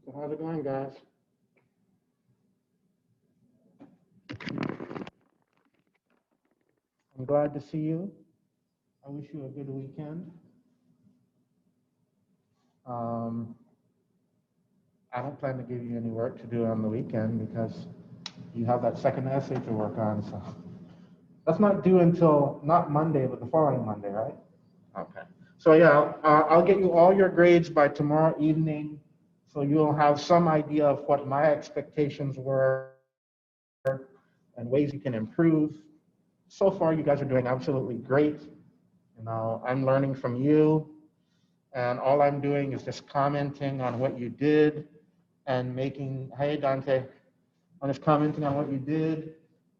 So how's it going, guys? I'm glad to see you. I wish you a good weekend. Um, I don't plan to give you any work to do on the weekend because you have that second essay to work on. So that's not due until not Monday, but the following Monday, right? Okay. So yeah, I'll get you all your grades by tomorrow evening, so you'll have some idea of what my expectations were and ways you can improve. So far, you guys are doing absolutely great. You know, I'm learning from you, and all I'm doing is just commenting on what you did and making, hey Dante, I'm just commenting on what you did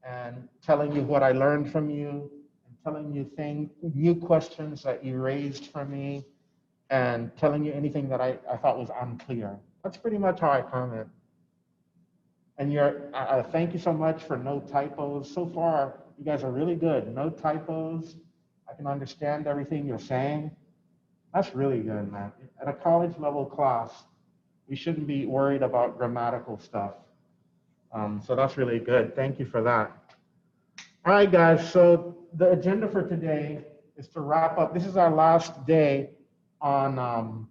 and telling you what I learned from you and telling you new questions that you raised for me and telling you anything that I thought was unclear. That's pretty much how I comment. And thank you so much for no typos. So far, you guys are really good. No typos. I can understand everything you're saying. That's really good, man. At a college level class, we shouldn't be worried about grammatical stuff. So that's really good. Thank you for that. All right, guys. So the agenda for today is to wrap up. This is our last day on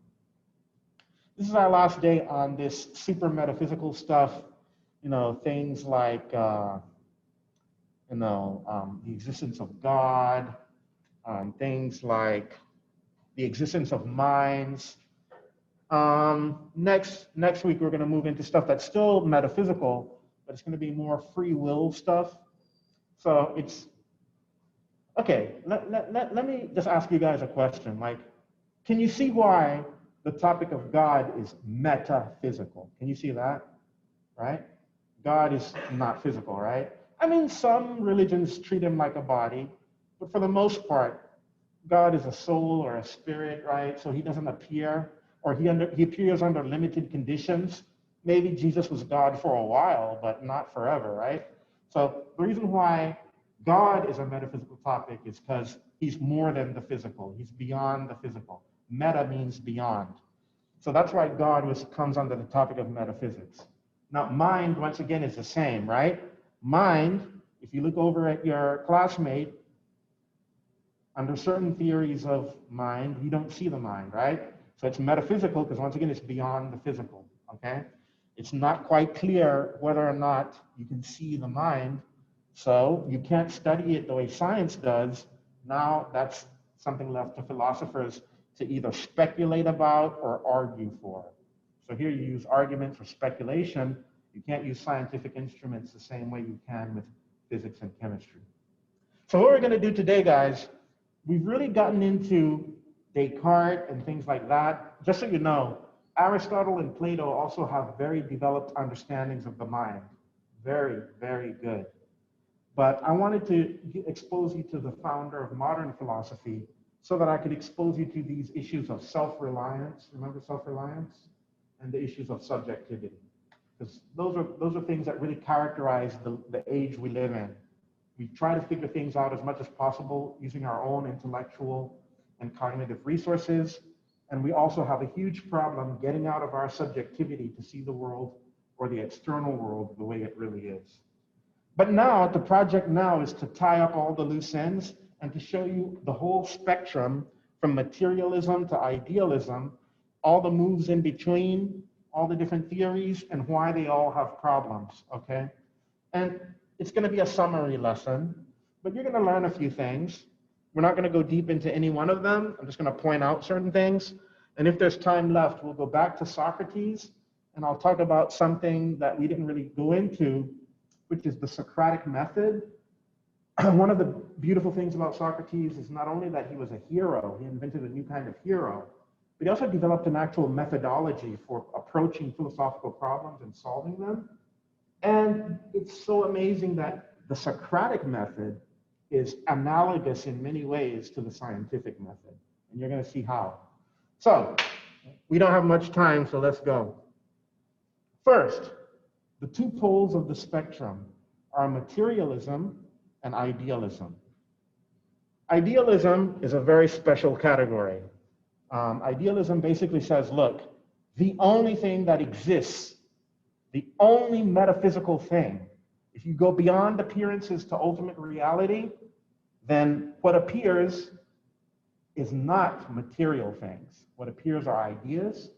this super metaphysical stuff. You know, things like the existence of God, things like the existence of minds. Next week, we're going to move into stuff that's still metaphysical, but it's going to be more free will stuff. So it's, okay, let me just ask you guys a question. Like, can you see why the topic of God is metaphysical? Can you see that, right? God is not physical, right? I mean, some religions treat him like a body, but for the most part, God is a soul or a spirit, right? So he doesn't appear, or he appears under limited conditions. Maybe Jesus was God for a while, but not forever, right? So the reason why God is a metaphysical topic is because he's more than the physical. He's beyond the physical. Meta means beyond. So that's why God comes under the topic of metaphysics. Now, mind, once again, is the same, right? Mind, if you look over at your classmate, under certain theories of mind, you don't see the mind, right? So it's metaphysical because, once again, it's beyond the physical, okay? It's not quite clear whether or not you can see the mind, so you can't study it the way science does. Now that's something left to philosophers to either speculate about or argue for. So here you use argument for speculation. You can't use scientific instruments the same way you can with physics and chemistry. So what we're going to do today, guys, we've really gotten into Descartes and things like that. Just so you know, Aristotle and Plato also have very developed understandings of the mind. Very, very good. But I wanted to expose you to the founder of modern philosophy so that I could expose you to these issues of self-reliance. Remember self-reliance? And the issues of subjectivity. Because those are things that really characterize the age we live in. We try to figure things out as much as possible using our own intellectual and cognitive resources. And we also have a huge problem getting out of our subjectivity to see the world or the external world the way it really is. But now, the project now is to tie up all the loose ends and to show you the whole spectrum from materialism to idealism, all the moves in between, all the different theories, and why they all have problems, okay? And it's going to be a summary lesson, but you're going to learn a few things. We're not going to go deep into any one of them. I'm just going to point out certain things. And if there's time left, we'll go back to Socrates, and I'll talk about something that we didn't really go into, which is the Socratic method. One of the beautiful things about Socrates is not only that he was a hero, he invented a new kind of hero, but he also developed an actual methodology for approaching philosophical problems and solving them. And it's so amazing that the Socratic method is analogous in many ways to the scientific method. And you're going to see how. So we don't have much time, so let's go. First, the two poles of the spectrum are materialism and idealism. Idealism is a very special category. Idealism basically says, look, the only thing that exists, the only metaphysical thing, if you go beyond appearances to ultimate reality, then what appears is not material things. What appears are ideas,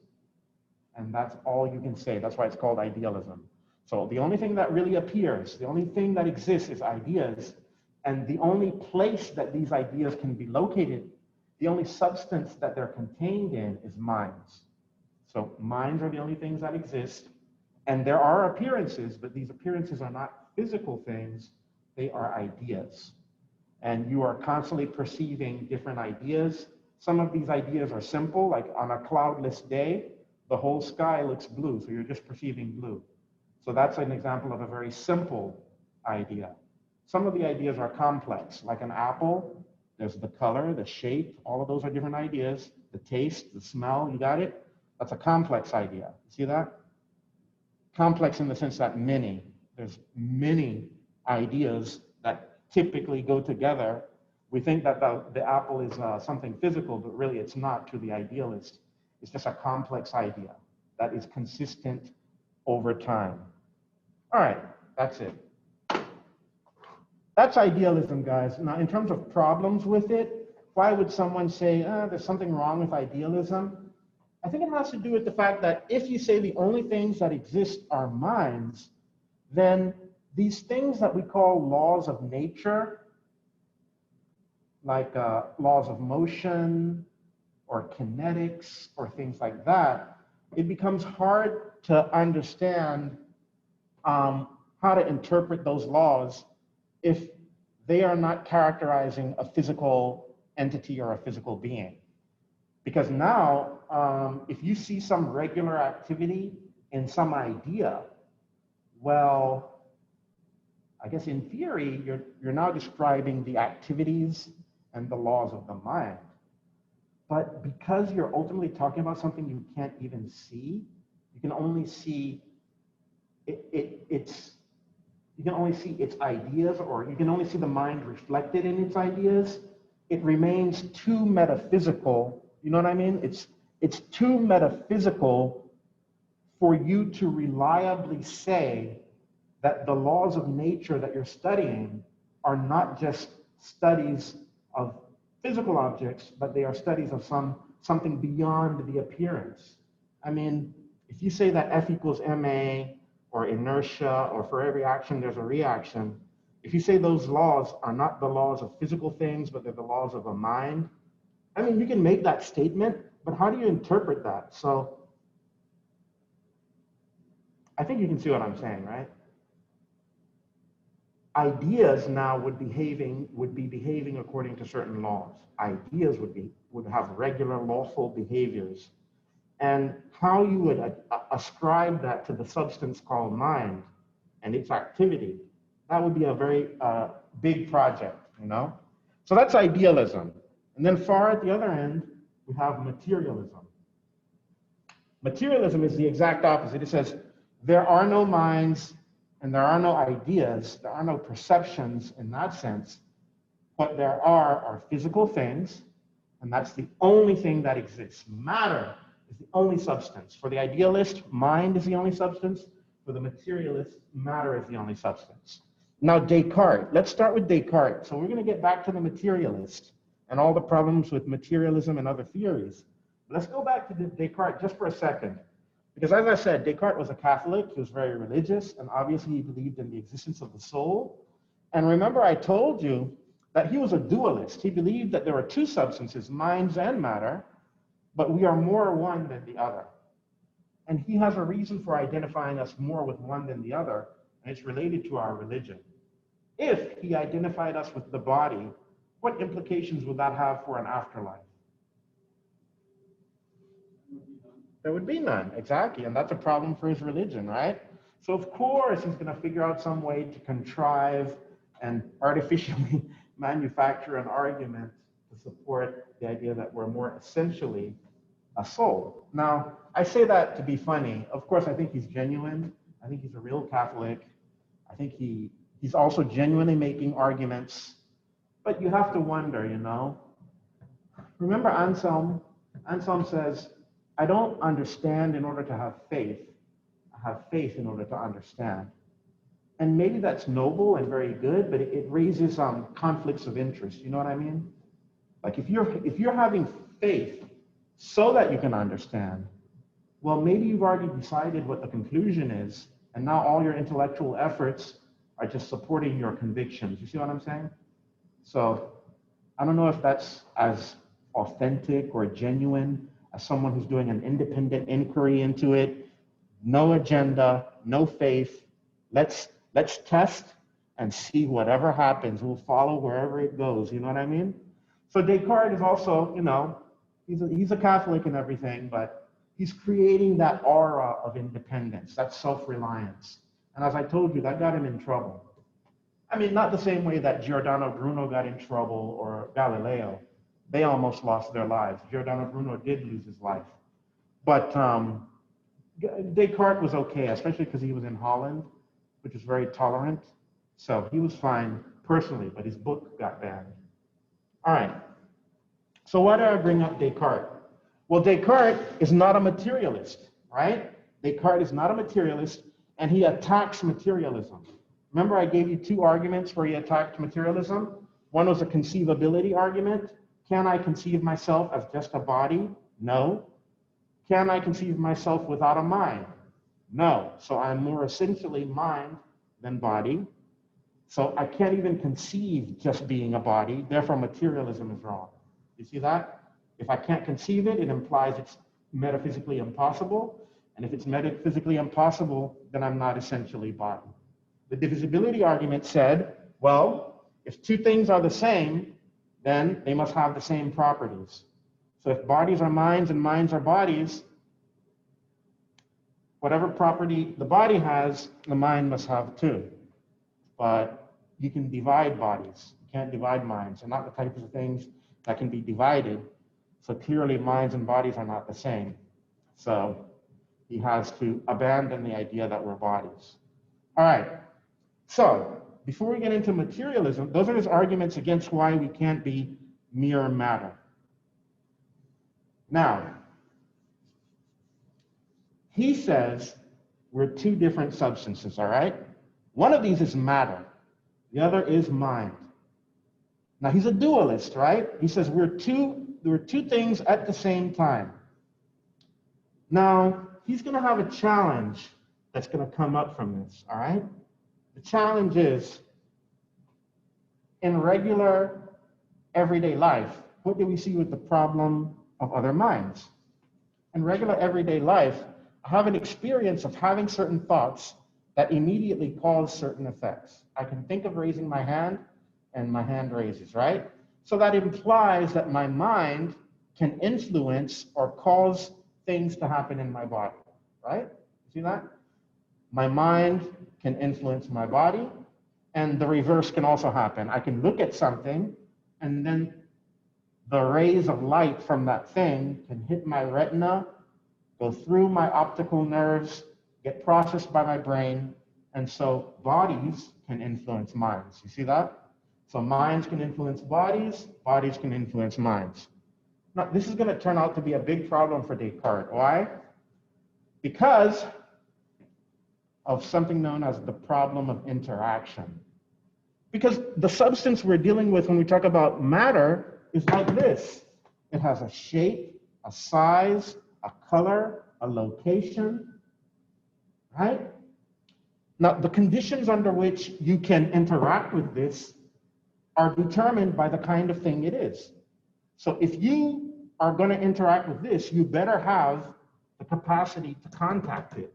and that's all you can say. That's why it's called idealism. So the only thing that really appears, the only thing that exists is ideas, and the only place that these ideas can be located, the only substance that they're contained in is minds. So minds are the only things that exist, and there are appearances, but these appearances are not physical things, they are ideas. And you are constantly perceiving different ideas. Some of these ideas are simple, like on a cloudless day, the whole sky looks blue, so you're just perceiving blue. So that's an example of a very simple idea. Some of the ideas are complex, like an apple. There's the color, the shape, all of those are different ideas. The taste, the smell, you got it? That's a complex idea. See that? Complex in the sense that there's many ideas that typically go together. We think that the apple is something physical, but really it's not to the idealist. It's just a complex idea that is consistent over time. All right, that's it. That's idealism, guys. Now, in terms of problems with it, why would someone say, there's something wrong with idealism? I think it has to do with the fact that if you say the only things that exist are minds, then these things that we call laws of nature, like laws of motion or kinetics or things like that, it becomes hard to understand how to interpret those laws if they are not characterizing a physical entity or a physical being. Because now, if you see some regular activity in some idea, well, I guess in theory, you're now describing the activities and the laws of the mind. But because you're ultimately talking about something you can't even see, you can only see you can only see its ideas, or you can only see the mind reflected in its ideas. It remains too metaphysical. You know what I mean? It's too metaphysical for you to reliably say that the laws of nature that you're studying are not just studies of physical objects, but they are studies of something beyond the appearance. I mean, if you say that F equals ma, or inertia, or for every action there's a reaction, if you say those laws are not the laws of physical things, but they're the laws of a mind, I mean, you can make that statement, but how do you interpret that? So I think you can see what I'm saying, right? Ideas now would be behaving according to certain laws. Ideas would have regular lawful behaviors. And how you would ascribe that to the substance called mind and its activity, that would be a very big project, you know? So that's idealism. And then far at the other end, we have materialism. Materialism is the exact opposite. It says, there are no minds and there are no ideas, there are no perceptions in that sense. What there are physical things, and that's the only thing that exists. Matter is the only substance. For the idealist, mind is the only substance. For the materialist, matter is the only substance. Now, Descartes, let's start with Descartes. So we're going to get back to the materialist and all the problems with materialism and other theories. Let's go back to Descartes just for a second. Because as I said, Descartes was a Catholic, he was very religious, and obviously he believed in the existence of the soul. And remember, I told you that he was a dualist. He believed that there are two substances, minds and matter, but we are more one than the other. And he has a reason for identifying us more with one than the other, and it's related to our religion. If he identified us with the body, what implications would that have for an afterlife? There would be none, exactly, and that's a problem for his religion, right? So of course he's going to figure out some way to contrive and artificially manufacture an argument to support the idea that we're more essentially a soul. Now, I say that to be funny. Of course, I think he's genuine. I think he's a real Catholic. I think he's also genuinely making arguments. But you have to wonder, you know. Remember Anselm? Anselm says, I don't understand in order to have faith. I have faith in order to understand. And maybe that's noble and very good, but it raises conflicts of interest. You know what I mean? Like if you're having faith so that you can understand, well, maybe you've already decided what the conclusion is, and now all your intellectual efforts are just supporting your convictions. You see what I'm saying? So I don't know if that's as authentic or genuine as someone who's doing an independent inquiry into it. No agenda, no faith. Let's test and see whatever happens. We'll follow wherever it goes. You know what I mean? So Descartes is also, you know, he's a Catholic and everything, but he's creating that aura of independence, that self-reliance. And as I told you, that got him in trouble. I mean, not the same way that Giordano Bruno got in trouble or Galileo. They almost lost their lives. Giordano Bruno did lose his life. But Descartes was okay, especially because he was in Holland, which is very tolerant. So he was fine personally, but his book got banned. All right. So why do I bring up Descartes? Well, Descartes is not a materialist, right? Descartes is not a materialist, and he attacks materialism. Remember, I gave you two arguments where he attacked materialism. One was a conceivability argument. Can I conceive myself as just a body? No. Can I conceive myself without a mind? No. So I'm more essentially mind than body. So I can't even conceive just being a body. Therefore, materialism is wrong. You see that? If I can't conceive it, it implies it's metaphysically impossible. And if it's metaphysically impossible, then I'm not essentially body. The divisibility argument said, well, if two things are the same, then they must have the same properties. So if bodies are minds and minds are bodies, whatever property the body has, the mind must have too. But you can divide bodies. You can't divide minds. They're not the types of things that can be divided. So clearly minds and bodies are not the same. So he has to abandon the idea that we're bodies. All right. So before we get into materialism, those are his arguments against why we can't be mere matter. Now, he says we're two different substances, all right? One of these is matter. The other is mind. Now, he's a dualist, right? He says we're two things at the same time. Now, he's going to have a challenge that's going to come up from this, all right? The challenge is, in regular, everyday life, what do we see with the problem of other minds? In regular, everyday life, I have an experience of having certain thoughts that immediately cause certain effects. I can think of raising my hand, and my hand raises, right? So that implies that my mind can influence or cause things to happen in my body, right? See that? My mind can influence my body, and the reverse can also happen. I can look at something, and then the rays of light from that thing can hit my retina, go through my optical nerves, get processed by my brain, and so bodies can influence minds. You see that? So minds can influence bodies, bodies can influence minds. Now, this is going to turn out to be a big problem for Descartes. Why? Because of something known as the problem of interaction. Because the substance we're dealing with when we talk about matter is like this. It has a shape, a size, a color, a location, right? Now, the conditions under which you can interact with this are determined by the kind of thing it is. So if you are going to interact with this, you better have the capacity to contact it.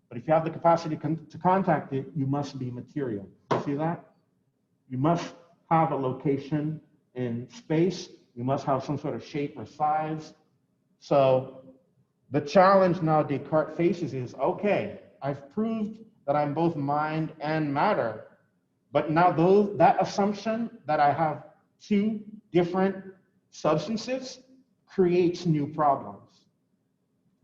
But if you have the capacity to contact it, you must be material. You see that? You must have a location in space. You must have some sort of shape or size. So the challenge now Descartes faces is, okay, I've proved that I'm both mind and matter. But now that assumption that I have two different substances creates new problems,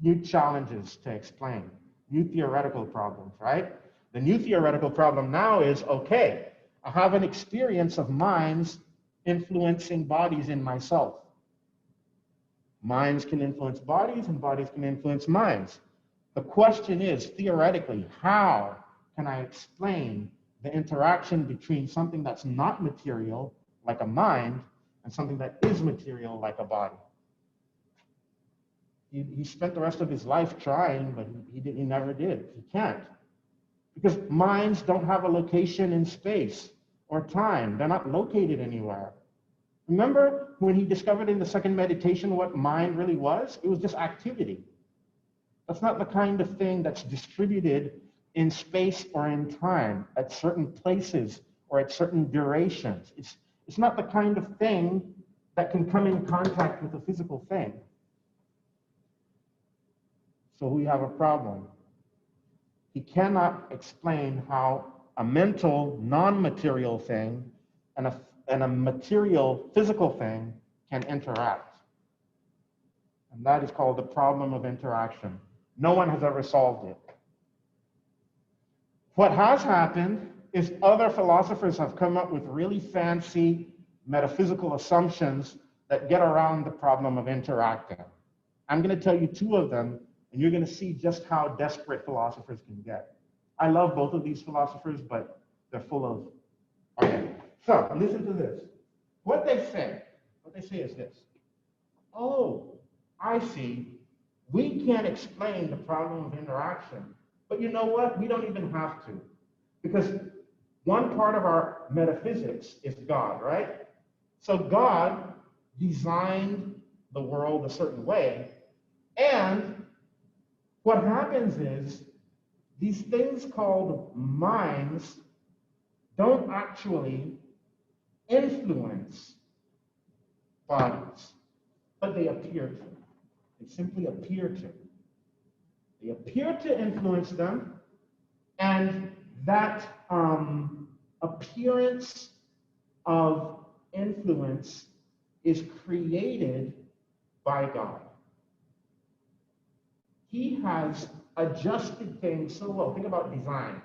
new challenges to explain, new theoretical problems, right? The new theoretical problem now is, okay, I have an experience of minds influencing bodies in myself. Minds can influence bodies and bodies can influence minds. The question is, theoretically, how can I explain the interaction between something that's not material, like a mind, and something that is material, like a body? He spent the rest of his life trying, but he never did. He can't. Because minds don't have a location in space or time. They're not located anywhere. Remember when he discovered in the second meditation what mind really was? It was just activity. That's not the kind of thing that's distributed in space or in time at certain places or at certain durations. It's not the kind of thing that can come in contact with a physical thing. So we have a problem. He cannot explain how a mental, non-material thing and a material, physical thing can interact. And that is called the problem of interaction. No one has ever solved it. What has happened is other philosophers have come up with really fancy metaphysical assumptions that get around the problem of interacting. I'm going to tell you two of them, and you're going to see just how desperate philosophers can get. I love both of these philosophers, but they're full of... Okay, so listen to this. What they say is this. Oh, I see. We can't explain the problem of interaction. But you know what? We don't even have to. Because one part of our metaphysics is God, right? So God designed the world a certain way. And what happens is these things called minds don't actually influence bodies, but they appear to. They simply appear to. They appear to influence them, and that appearance of influence is created by God. He has adjusted things so well. Think about design.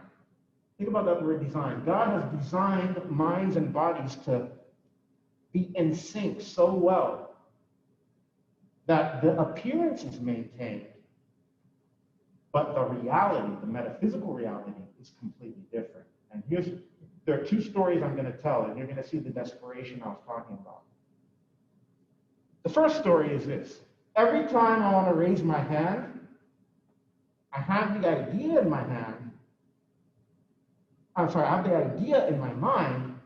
Think about that word design. God has designed minds and bodies to be in sync so well that the appearance is maintained, but the reality, the metaphysical reality, is completely different. And there are two stories I'm going to tell, and you're going to see the desperation I was talking about. The first story is this. Every time I want to raise my hand, I have the idea in my hand. I have the idea in my mind,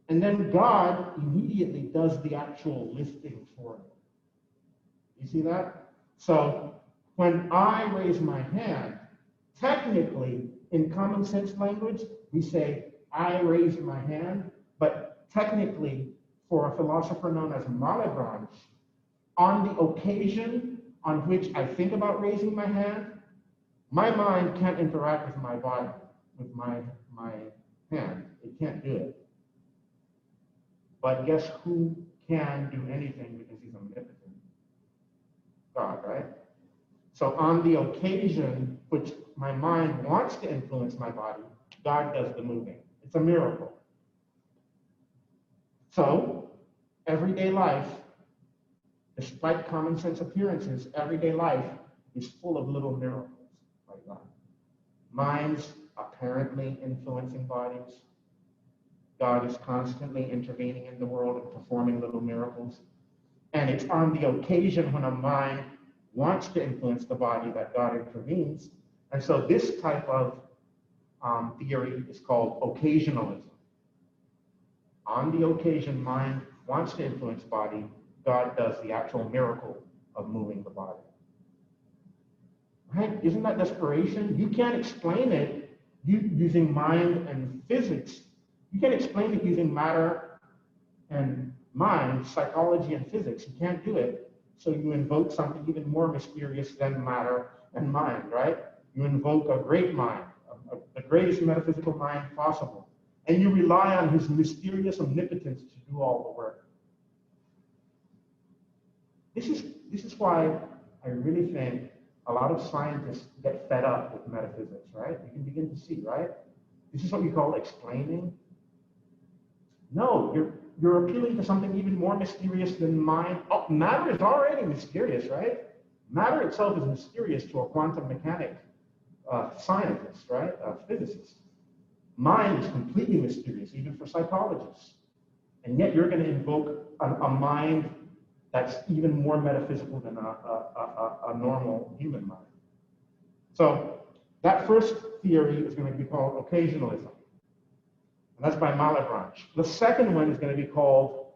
and then God immediately does the actual lifting for me. You see that? So when I raise my hand, technically, in common sense language, we say, I raised my hand, but technically, for a philosopher known as Malebranche, on the occasion on which I think about raising my hand, my mind can't interact with my body, with my hand. It can't do it. But guess who can do anything because he's omnipotent? God, right? So on the occasion which my mind wants to influence my body, God does the moving. It's a miracle. So everyday life, despite common sense appearances, everyday life is full of little miracles like that. Minds apparently influencing bodies. God is constantly intervening in the world and performing little miracles. And it's on the occasion when a mind wants to influence the body that God intervenes. And so this type of theory is called occasionalism. On the occasion mind wants to influence body, God does the actual miracle of moving the body. Right? Isn't that desperation? You can't explain it using mind and physics. You can't explain it using matter and mind, psychology and physics. You can't do it. So you invoke something even more mysterious than matter and mind, right? You invoke a great mind, the greatest metaphysical mind possible. And you rely on his mysterious omnipotence to do all the work. This is why I really think a lot of scientists get fed up with metaphysics, right? You can begin to see, right? This is what you call explaining. No, you're appealing to something even more mysterious than mind. Oh, matter is already mysterious, right? Matter itself is mysterious to a quantum mechanic scientist, right? A physicist. Mind is completely mysterious, even for psychologists. And yet you're going to invoke a mind that's even more metaphysical than a normal human mind. So that first theory is going to be called occasionalism. And that's by Malebranche. The second one is going to be called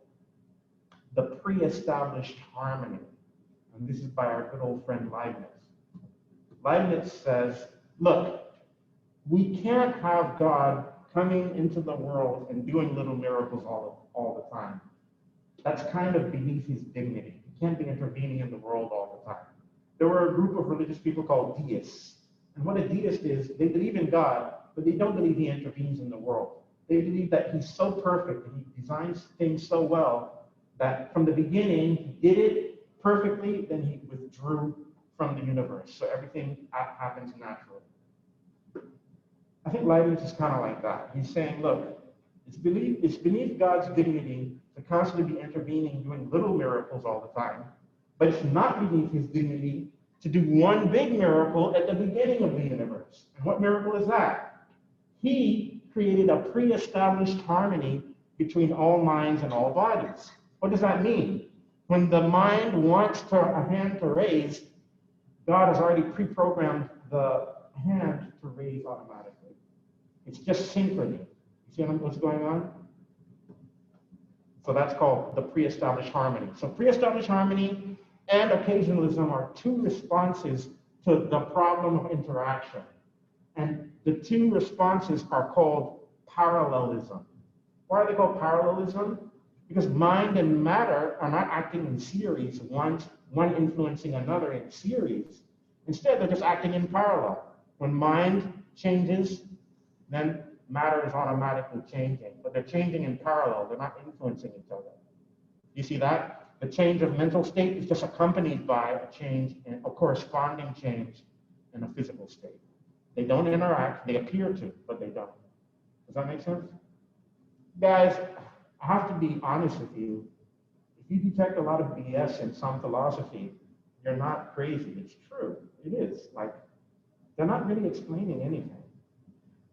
the pre-established harmony. And this is by our good old friend Leibniz. Leibniz says, look, we can't have God coming into the world and doing little miracles all the time. That's kind of beneath his dignity. He can't be intervening in the world all the time. There were a group of religious people called deists. And what a deist is, they believe in God, but they don't believe he intervenes in the world. They believe that he's so perfect and he designs things so well that from the beginning, he did it perfectly, then he withdrew from the universe. So everything happens naturally. I think Leibniz is kind of like that. He's saying, look, it's beneath God's dignity to constantly be intervening, doing little miracles all the time, but it's not beneath his dignity to do one big miracle at the beginning of the universe. And what miracle is that? He created a pre-established harmony between all minds and all bodies. What does that mean? When the mind wants a hand to raise, God has already pre-programmed the hand to raise automatically. It's just synchrony. You see what's going on? So that's called the pre-established harmony. So pre-established harmony and occasionalism are two responses to the problem of interaction. And the two responses are called parallelism. Why are they called parallelism? Because mind and matter are not acting in series, one influencing another in series. Instead, they're just acting in parallel. When mind changes, then matter is automatically changing, but they're changing in parallel. They're not influencing each other. You see that? The change of mental state is just accompanied by a change, a corresponding change in a physical state. They don't interact. They appear to, but they don't. Does that make sense? Guys, I have to be honest with you. If you detect a lot of BS in some philosophy, you're not crazy. It's true. It is. Like, they're not really explaining anything.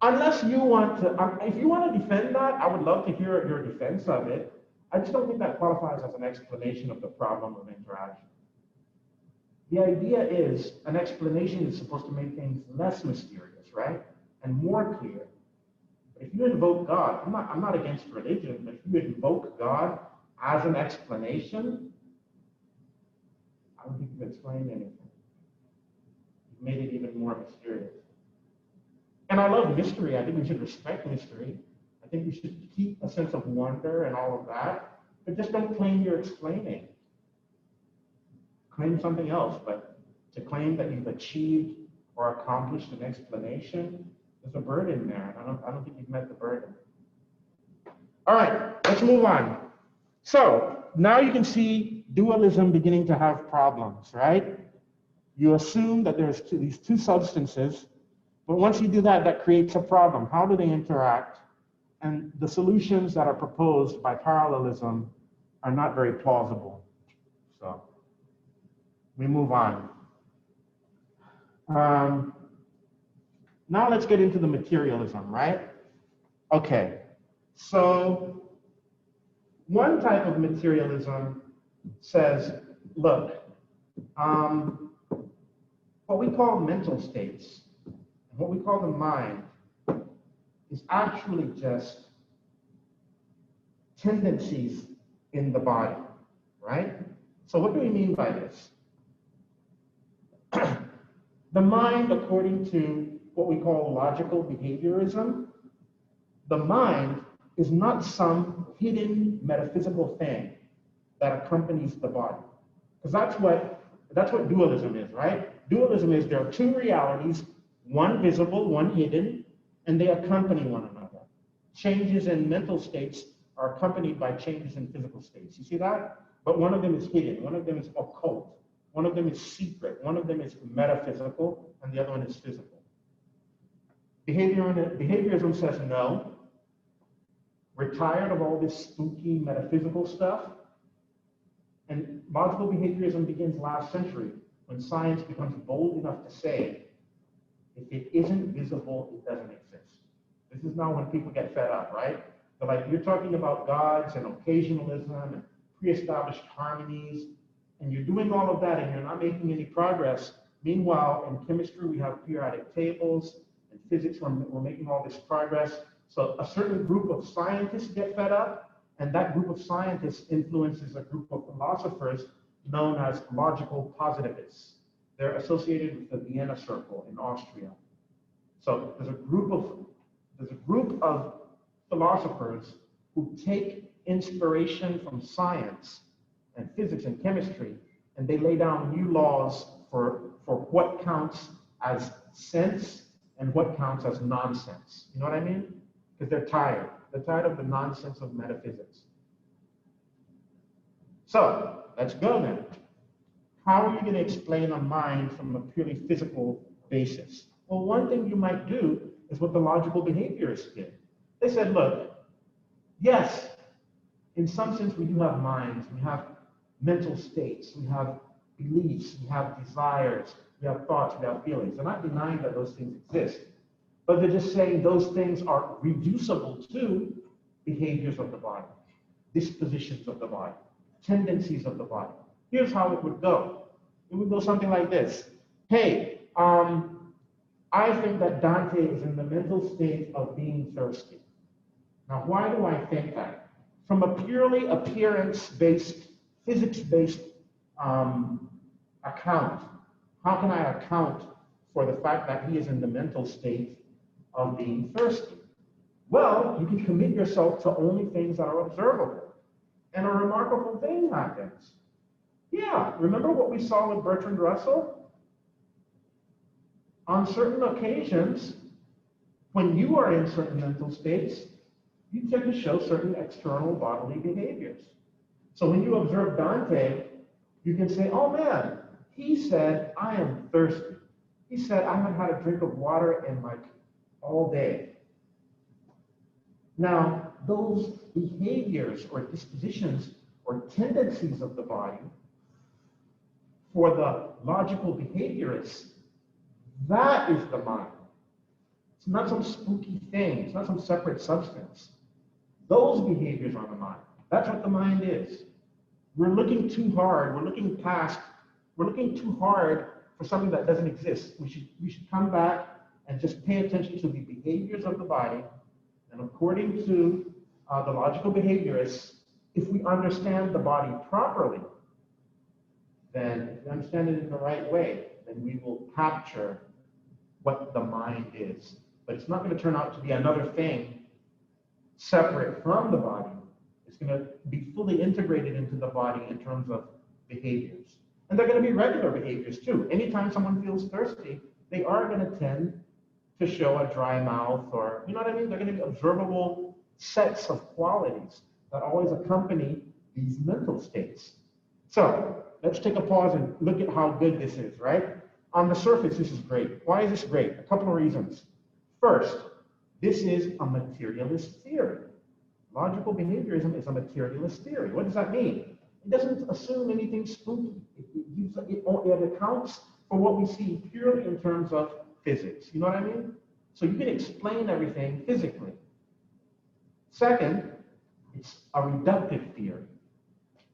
Unless you want to, if you want to defend that, I would love to hear your defense of it. I just don't think that qualifies as an explanation of the problem of interaction. The idea is an explanation is supposed to make things less mysterious, right? And more clear. But if you invoke God, I'm not against religion, but if you invoke God as an explanation, I don't think you've explained anything. You've made it even more mysterious. And I love mystery. I think we should respect mystery. I think we should keep a sense of wonder and all of that, but just don't claim you're explaining. Claim something else, but to claim that you've achieved or accomplished an explanation, there's a burden there. I don't think you've met the burden. All right, let's move on. So now you can see dualism beginning to have problems, right? You assume that there's these two substances, but once you do that, that creates a problem. How do they interact? And the solutions that are proposed by parallelism are not very plausible. So we move on. Now let's get into the materialism, right? Okay, so one type of materialism says, look, what we call mental states, what we call the mind, is actually just tendencies in the body, right? So what do we mean by this? The mind, according to what we call logical behaviorism, the mind is not some hidden metaphysical thing that accompanies the body. Because that's what dualism is, right? Dualism is there are two realities, one visible, one hidden, and they accompany one another. Changes in mental states are accompanied by changes in physical states. You see that? But one of them is hidden, one of them is occult, one of them is secret, one of them is metaphysical, and the other one is physical. Behaviorism says no. We're tired of all this spooky metaphysical stuff. And logical behaviorism begins last century when science becomes bold enough to say, if it isn't visible, it doesn't exist. This is now when people get fed up, right? They're like, you're talking about gods and occasionalism and pre-established harmonies, and you're doing all of that and you're not making any progress. Meanwhile, in chemistry, we have periodic tables. In physics, we're making all this progress. So a certain group of scientists get fed up, and that group of scientists influences a group of philosophers known as logical positivists. They're associated with the Vienna Circle in Austria. So there's a group of philosophers who take inspiration from science and physics and chemistry, and they lay down new laws for what counts as sense and what counts as nonsense. You know what I mean? Because they're tired. They're tired of the nonsense of metaphysics. So let's go then. How are you going to explain a mind from a purely physical basis? Well, one thing you might do is what the logical behaviorists did. They said, look, yes, in some sense we do have minds, we have mental states, we have beliefs, we have desires, we have thoughts, we have feelings. They're not denying that those things exist, but they're just saying those things are reducible to behaviors of the body, dispositions of the body, tendencies of the body. Here's how it would go. It would go something like this. Hey, I think that Dante is in the mental state of being thirsty. Now, why do I think that? From a purely appearance-based, physics-based account, how can I account for the fact that he is in the mental state of being thirsty? Well, you can commit yourself to only things that are observable. And a remarkable thing happens. Yeah, remember what we saw with Bertrand Russell? On certain occasions, when you are in certain mental states, you tend to show certain external bodily behaviors. So when you observe Dante, you can say, oh man, he said, I am thirsty. He said, I haven't had a drink of water in like all day. Now, those behaviors or dispositions or tendencies of the body, for the logical behaviorists, that is the mind. It's not some spooky thing. It's not some separate substance. Those behaviors are the mind. That's what the mind is. We're looking too hard. We're looking too hard for something that doesn't exist. We should come back and just pay attention to the behaviors of the body. And according to the logical behaviorists, if we understand the body properly, then if we understand it in the right way, then we will capture what the mind is. But it's not going to turn out to be another thing separate from the body. It's going to be fully integrated into the body in terms of behaviors. And they're going to be regular behaviors too. Anytime someone feels thirsty, they are going to tend to show a dry mouth, or, you know what I mean? They're going to be observable sets of qualities that always accompany these mental states. So let's take a pause and look at how good this is, right? On the surface, this is great. Why is this great? A couple of reasons. First, this is a materialist theory. Logical behaviorism is a materialist theory. What does that mean? It doesn't assume anything spooky. It accounts for what we see purely in terms of physics. You know what I mean? So you can explain everything physically. Second, it's a reductive theory.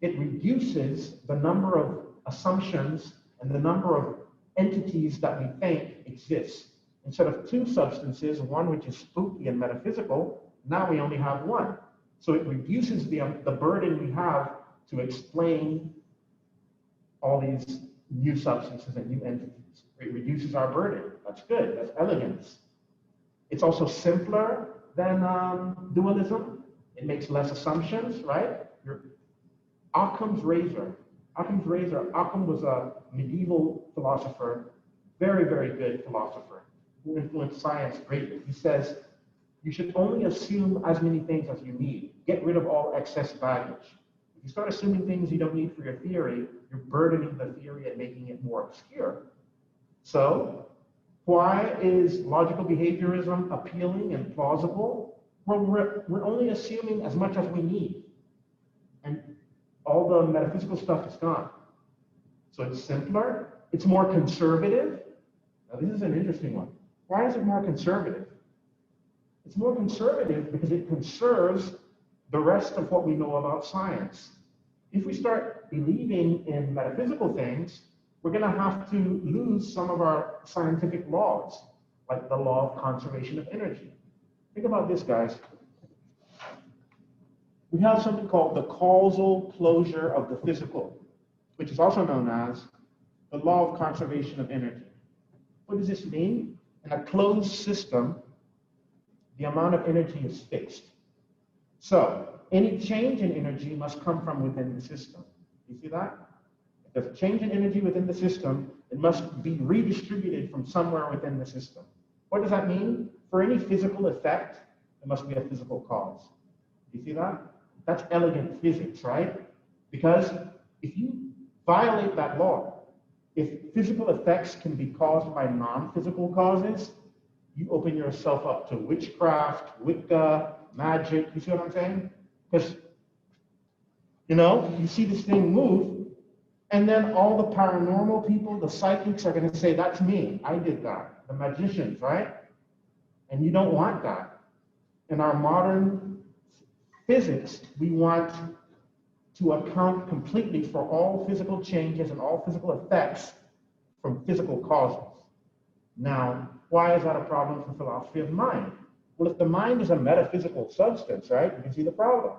It reduces the number of assumptions and the number of entities that we think exist. Instead of two substances, one which is spooky and metaphysical, now we only have one. So it reduces the burden we have to explain all these new substances and new entities. It reduces our burden. That's good. That's elegance. It's also simpler than dualism. It makes less assumptions, right? Occam's razor. Occam was a medieval philosopher, very, very good philosopher, who influenced science greatly. He says, you should only assume as many things as you need. Get rid of all excess baggage. If you start assuming things you don't need for your theory, you're burdening the theory and making it more obscure. So, why is logical behaviorism appealing and plausible? Well, we're only assuming as much as we need. And all the metaphysical stuff is gone. So it's simpler, it's more conservative. Now this is an interesting one. Why is it more conservative? It's more conservative because it conserves the rest of what we know about science. If we start believing in metaphysical things, we're going to have to lose some of our scientific laws, like the law of conservation of energy. Think about this, guys. We have something called the causal closure of the physical, which is also known as the law of conservation of energy. What does this mean? In a closed system, the amount of energy is fixed. So any change in energy must come from within the system. You see that? If there's a change in energy within the system, it must be redistributed from somewhere within the system. What does that mean? For any physical effect, there must be a physical cause. You see that? That's elegant physics, right? Because if you violate that law, if physical effects can be caused by non-physical causes, you open yourself up to witchcraft, Wicca, magic. You see what I'm saying? Because, you see this thing move, and then all the paranormal people, the psychics, are going to say, that's me. I did that. The magicians, right? And you don't want that. In our modern physics, we want to account completely for all physical changes and all physical effects from physical causes. Now, why is that a problem for philosophy of mind? Well, if the mind is a metaphysical substance, right, you can see the problem.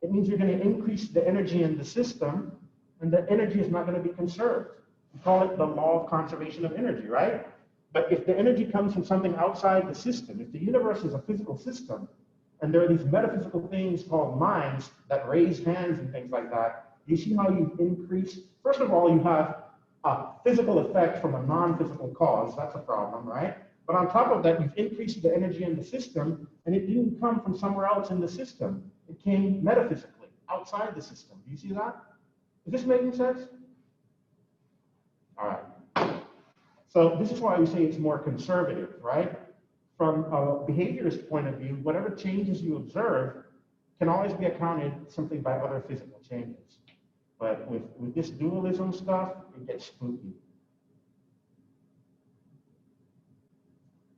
It means you're going to increase the energy in the system, and the energy is not going to be conserved. We call it the law of conservation of energy, right? But if the energy comes from something outside the system, if the universe is a physical system, and there are these metaphysical things called minds that raise hands and things like that, you see how you increase? First of all, you have a physical effect from a non-physical cause. That's a problem, right? But on top of that, you've increased the energy in the system, and it didn't come from somewhere else in the system. It came metaphysically, outside the system. Do you see that? Is this making sense? All right. So this is why we say it's more conservative, right? From a behaviorist point of view, whatever changes you observe can always be accounted simply by other physical changes. But with this dualism stuff, it gets spooky.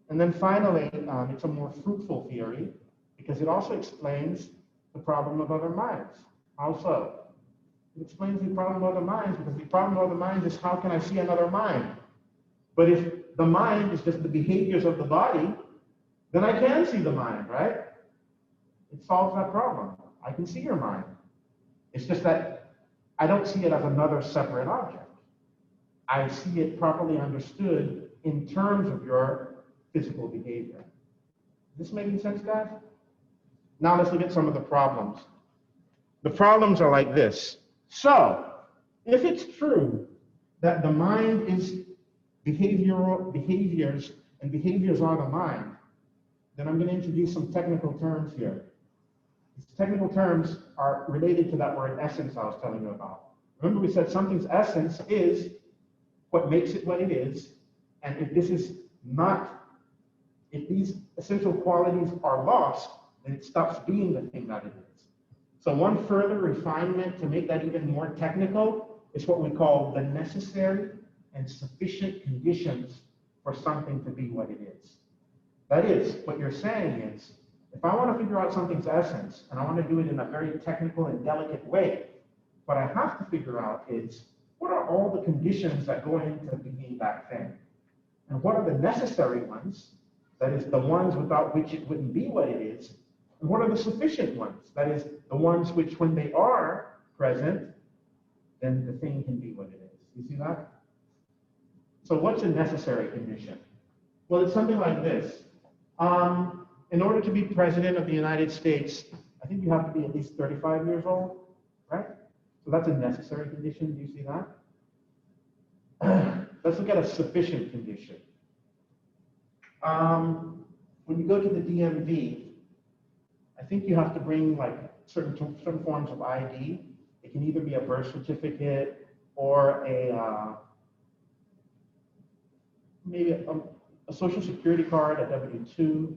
And then finally, it's a more fruitful theory because it also explains the problem of other minds. How so? It explains the problem of other minds because the problem of other minds is how can I see another mind? But if the mind is just the behaviors of the body, then I can see the mind, right? It solves that problem. I can see your mind. It's just that I don't see it as another separate object. I see it properly understood in terms of your physical behavior. Is this making sense, guys? Now let's look at some of the problems. The problems are like this. So, if it's true that the mind is behaviors, and behaviors are the mind, then I'm going to introduce some technical terms here. These technical terms are related to that word essence I was telling you about. Remember we said something's essence is what makes it what it is, and if these essential qualities are lost, then it stops being the thing that it is. So one further refinement to make that even more technical is what we call the necessary and sufficient conditions for something to be what it is. That is, what you're saying is, if I want to figure out something's essence, and I want to do it in a very technical and delicate way, what I have to figure out is, what are all the conditions that go into being that thing? And what are the necessary ones, that is, the ones without which it wouldn't be what it is, and what are the sufficient ones, that is, the ones which, when they are present, then the thing can be what it is. You see that? So what's a necessary condition? Well, it's something like this. In order to be president of the United States, I think you have to be at least 35 years old, right? So that's a necessary condition. Do you see that? Let's look at a sufficient condition. When you go to the DMV, I think you have to bring like certain forms of ID. It can either be a birth certificate or maybe a social security card, a W-2,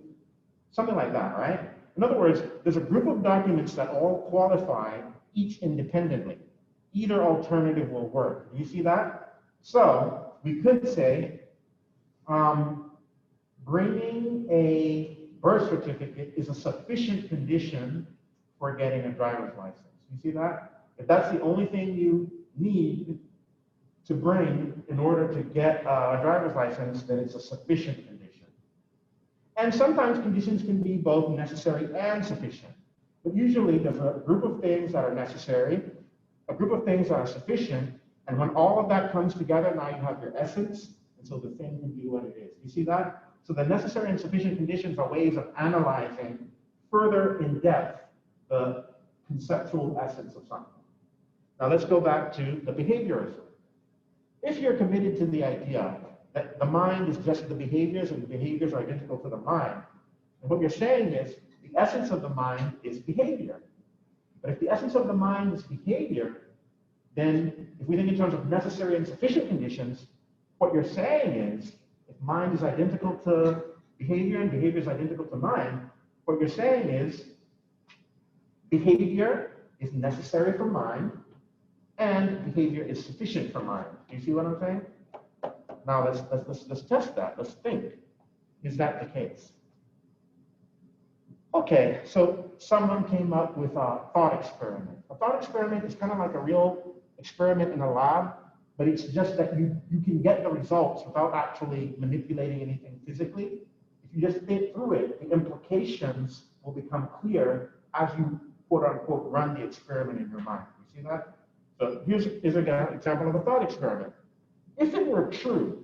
something like that, right? In other words, there's a group of documents that all qualify each independently. Either alternative will work. Do you see that? So we could say bringing a birth certificate is a sufficient condition for getting a driver's license. You see that? If that's the only thing you need to bring in order to get a driver's license, then it's a sufficient condition. And sometimes conditions can be both necessary and sufficient. But usually there's a group of things that are necessary, a group of things that are sufficient, and when all of that comes together, now you have your essence, and so the thing can be what it is. You see that? So the necessary and sufficient conditions are ways of analyzing further in depth the conceptual essence of something. Now let's go back to the behaviorism. If you're committed to the idea that the mind is just the behaviors and the behaviors are identical to the mind, and what you're saying is the essence of the mind is behavior. But if the essence of the mind is behavior, then if we think in terms of necessary and sufficient conditions, what you're saying is if mind is identical to behavior and behavior is identical to mind, what you're saying is behavior is necessary for mind and behavior is sufficient for mind. Do you see what I'm saying? Now let's test that. Let's think. Is that the case? Okay, so someone came up with a thought experiment. A thought experiment is kind of like a real experiment in a lab, but it's just that you can get the results without actually manipulating anything physically. If you just think through it, the implications will become clear as you quote unquote run the experiment in your mind. You see that? So here's an example of a thought experiment. If it were true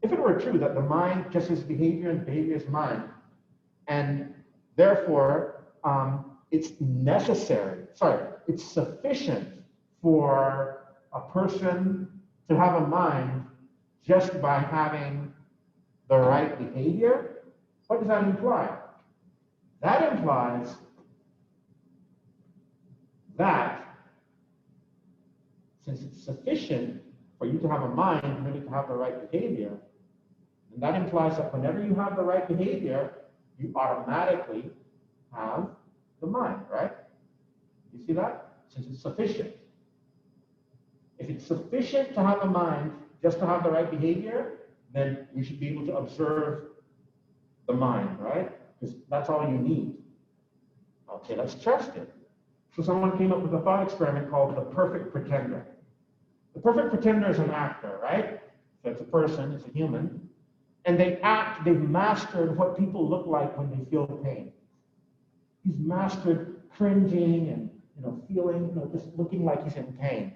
that the mind just is behavior and behavior is mind, and therefore it's sufficient for a person to have a mind just by having the right behavior, what does that imply? That implies that since it's sufficient for you to have a mind, really to have the right behavior, and that implies that whenever you have the right behavior, you automatically have the mind, right? You see that? Since it's sufficient. If it's sufficient to have a mind just to have the right behavior, then you should be able to observe the mind, right? Because that's all you need. Okay, let's test it. So someone came up with a thought experiment called the perfect pretender. The perfect pretender is an actor, right? So it's a person, it's a human. And they've mastered what people look like when they feel pain. He's mastered cringing and feeling, just looking like he's in pain.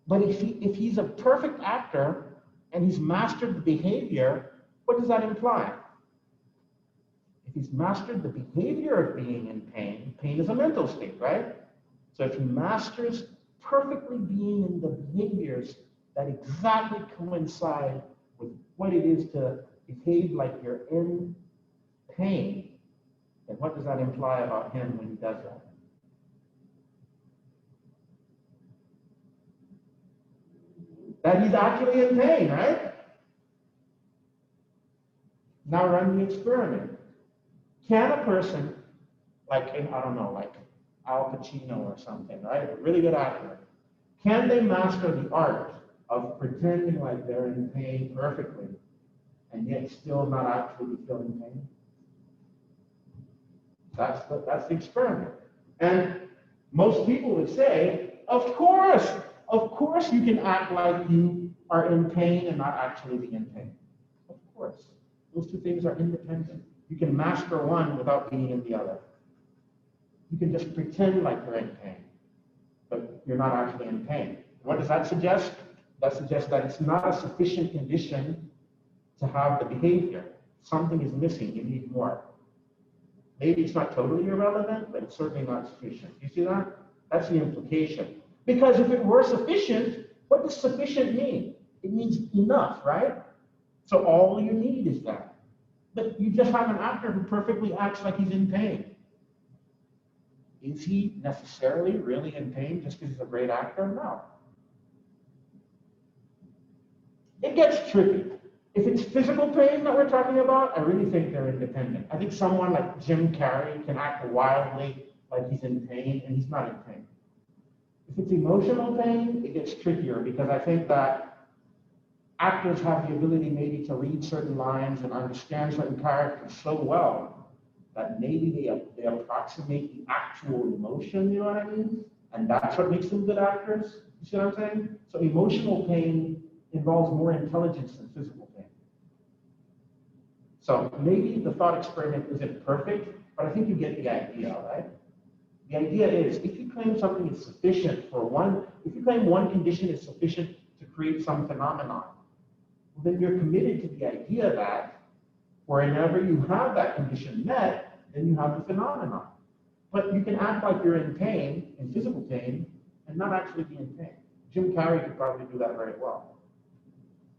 But if he's a perfect actor and he's mastered the behavior, what does that imply? If he's mastered the behavior of being in pain, pain is a mental state, right? So if he masters perfectly being in the behaviors that exactly coincide with what it is to behave like you're in pain, then what does that imply about him when he does that? That he's actually in pain, right? Now run the experiment. Can a person, like Al Pacino or something, right? A really good actor, can they master the art of pretending like they're in pain perfectly and yet still not actually feeling pain? That's the experiment. And most people would say, of course you can act like you are in pain and not actually be in pain. Of course. Those two things are independent. You can master one without being in the other. You can just pretend like you're in pain, but you're not actually in pain. What does that suggest? That suggests that it's not a sufficient condition to have the behavior. Something is missing. You need more. Maybe it's not totally irrelevant, but it's certainly not sufficient. You see that? That's the implication. Because if it were sufficient, what does sufficient mean? It means enough, right? So all you need is that. But you just have an actor who perfectly acts like he's in pain. Is he necessarily really in pain just because he's a great actor? No. It gets tricky. If it's physical pain that we're talking about, I really think they're independent. I think someone like Jim Carrey can act wildly like he's in pain, and he's not in pain. If it's emotional pain, it gets trickier because I think that actors have the ability maybe to read certain lines and understand certain characters so well that maybe they approximate the actual emotion, you know what I mean? And that's what makes them good actors. You see what I'm saying? So emotional pain involves more intelligence than physical pain. So maybe the thought experiment isn't perfect, but I think you get the idea, right? The idea is if you claim something is sufficient for one, if you claim one condition is sufficient to create some phenomenon, then you're committed to the idea that whenever you have that condition met, then you have the phenomenon. But you can act like you're in pain, in physical pain, and not actually be in pain. Jim Carrey could probably do that very well.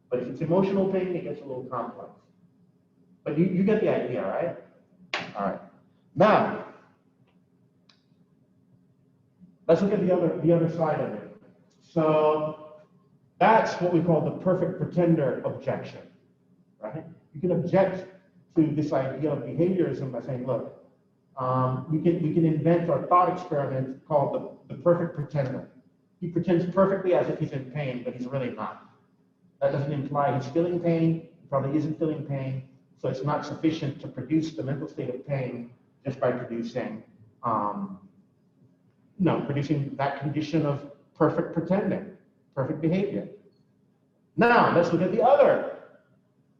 But if it's emotional pain, it gets a little complex. But you get the idea, right? All right. Now, let's look at the other side of it. So that's what we call the perfect pretender objection, right? You can object to this idea of behaviorism by saying, look, we can invent a thought experiment called the perfect pretender. He pretends perfectly as if he's in pain, but he's really not. That doesn't imply he's feeling pain. He probably isn't feeling pain. So it's not sufficient to produce the mental state of pain just by producing, producing that condition of perfect pretending, perfect behavior. Now, let's look at the other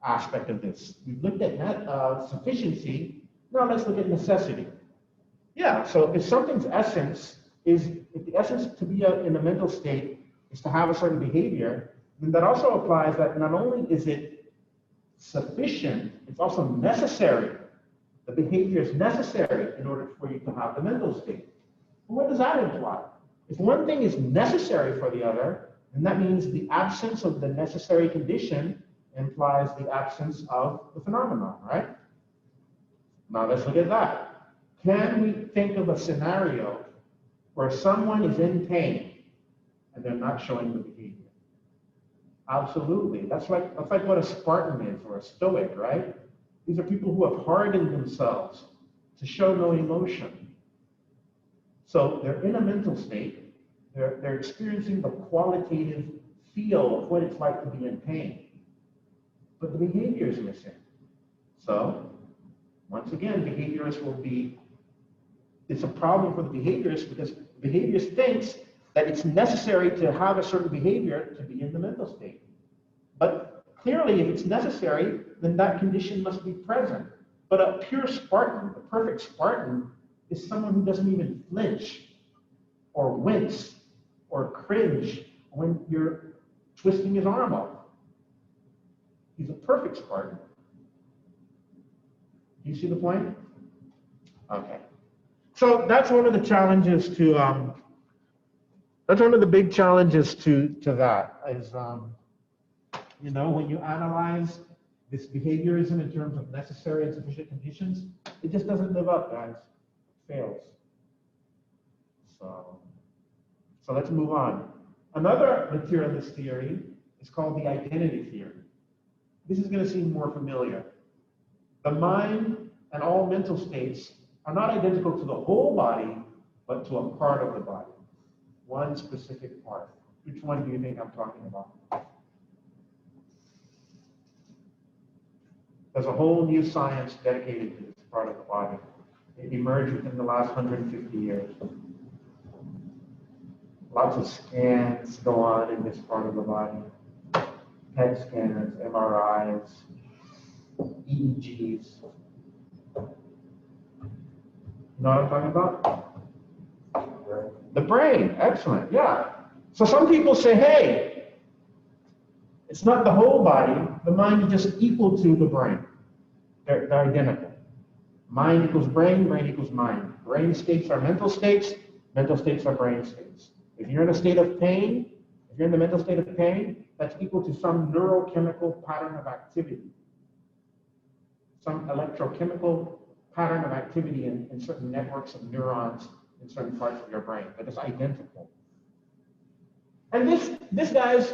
aspect of this. We've looked at sufficiency. Now let's look at necessity. Yeah, so if something's essence if the essence to be in a mental state is to have a certain behavior, then that also applies that not only is it sufficient, it's also necessary. The behavior is necessary in order for you to have the mental state. Well, what does that imply? If one thing is necessary for the other, then that means the absence of the necessary condition implies the absence of the phenomenon, right? Now let's look at that. Can we think of a scenario where someone is in pain and they're not showing the behavior? Absolutely. That's like what a Spartan is or a Stoic, right? These are people who have hardened themselves to show no emotion. So they're in a mental state. They're experiencing the qualitative feel of what it's like to be in pain. But the behavior is missing. So once again, behaviorists will be, it's a problem for the behaviorist because the behaviorist thinks that it's necessary to have a certain behavior to be in the mental state. But clearly, if it's necessary, then that condition must be present. But a pure Spartan, a perfect Spartan, is someone who doesn't even flinch or wince or cringe when you're twisting his arm off. He's a perfect Spartan. Do you see the point? Okay. So that's one of the challenges to, that's one of the big challenges to that is, when you analyze this behaviorism in terms of necessary and sufficient conditions, it just doesn't live up, guys. It fails. So let's move on. Another materialist theory is called the identity theory. This is going to seem more familiar. The mind and all mental states are not identical to the whole body, but to a part of the body, one specific part. Which one do you think I'm talking about? There's a whole new science dedicated to this part of the body. It emerged within the last 150 years. Lots of scans go on in this part of the body. PET scanners, MRIs, EEGs. You know what I'm talking about? The brain, excellent, yeah. So some people say, hey, it's not the whole body, the mind is just equal to the brain. They're identical. Mind equals brain, brain equals mind. Brain states are mental states are brain states. If you're in a state of pain, if you're in the mental state of pain, that's equal to some neurochemical pattern of activity, some electrochemical pattern of activity in certain networks of neurons in certain parts of your brain, but it's identical. And this, guys,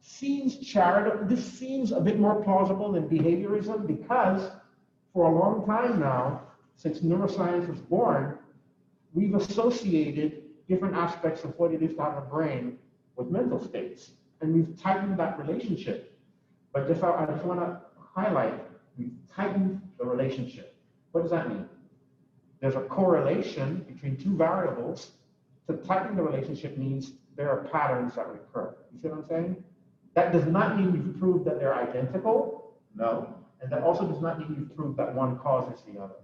seems charitable. This seems a bit more plausible than behaviorism because for a long time now, since neuroscience was born, we've associated different aspects of what it is to have a brain with mental states. And we've tightened that relationship. But I just want to highlight, we've tightened the relationship. What does that mean? There's a correlation between two variables. To tighten the relationship means there are patterns that recur. You see what I'm saying? That does not mean you've proved that they're identical. No. And that also does not mean you've proved that one causes the other.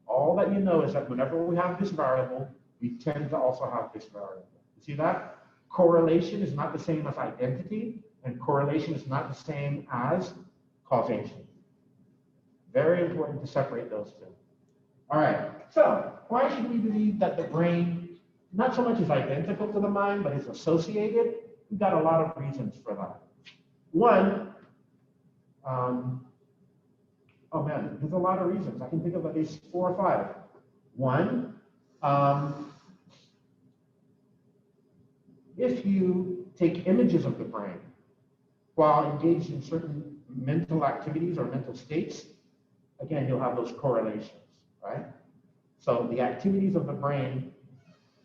All that you know is that whenever we have this variable, we tend to also have this variable. You see that? Correlation is not the same as identity, and correlation is not the same as causation. Very important to separate those two. All right, so why should we believe that the brain not so much is identical to the mind, but is associated? We've got a lot of reasons for that. One, oh man, there's a lot of reasons. I can think of at least 4 or 5. One, if you take images of the brain while engaged in certain mental activities or mental states, again, you'll have those correlations, right? So the activities of the brain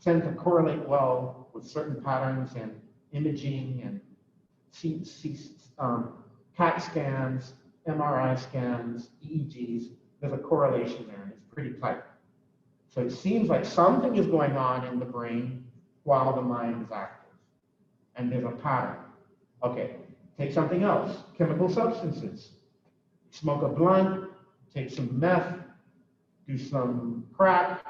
tend to correlate well with certain patterns in imaging and CAT scans, MRI scans, EEGs. There's a correlation there, and it's pretty tight. So it seems like something is going on in the brain while the mind is active. And there's a pattern. Okay, take something else, chemical substances. Smoke a blunt, take some meth, do some crack.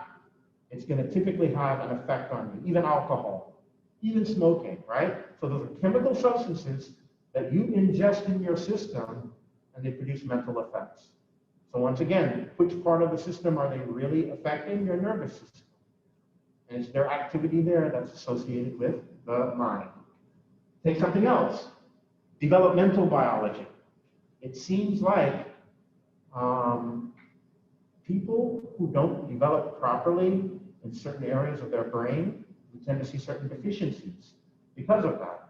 It's going to typically have an effect on you, even alcohol, even smoking, right? So those are chemical substances that you ingest in your system, and they produce mental effects. So once again, which part of the system are they really affecting? Your nervous system. And it's their activity there that's associated with the mind. Take something else, developmental biology. It seems like people who don't develop properly in certain areas of their brain, we tend to see certain deficiencies because of that.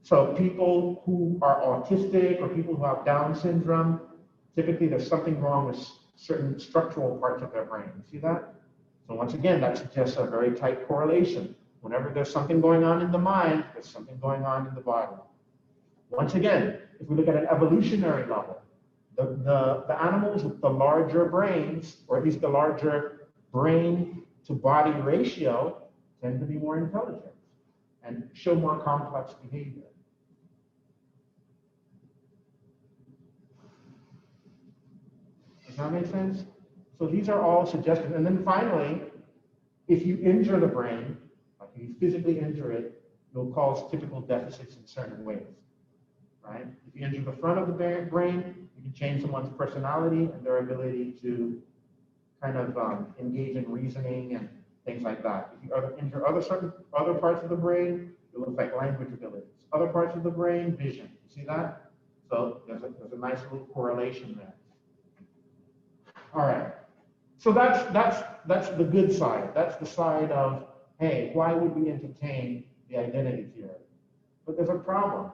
So people who are autistic or people who have Down syndrome, typically there's something wrong with certain structural parts of their brain. You see that? So once again, that suggests a very tight correlation. Whenever there's something going on in the mind, there's something going on in the body. Once again, if we look at an evolutionary level, the animals with the larger brains, or at least the larger brain to body ratio, tend to be more intelligent and show more complex behavior. Does that make sense? So these are all suggestions. And then finally, if you injure the brain, like if you physically injure it, you'll cause typical deficits in certain ways, right? If you injure the front of the brain, you can change someone's personality and their ability to kind of engage in reasoning and things like that. If you injure other parts of the brain, it will affect language abilities. Other parts of the brain, vision. See that? So there's a nice little correlation there. All right. So that's the good side. That's the side of, hey, why would we entertain the identity theory? But there's a problem.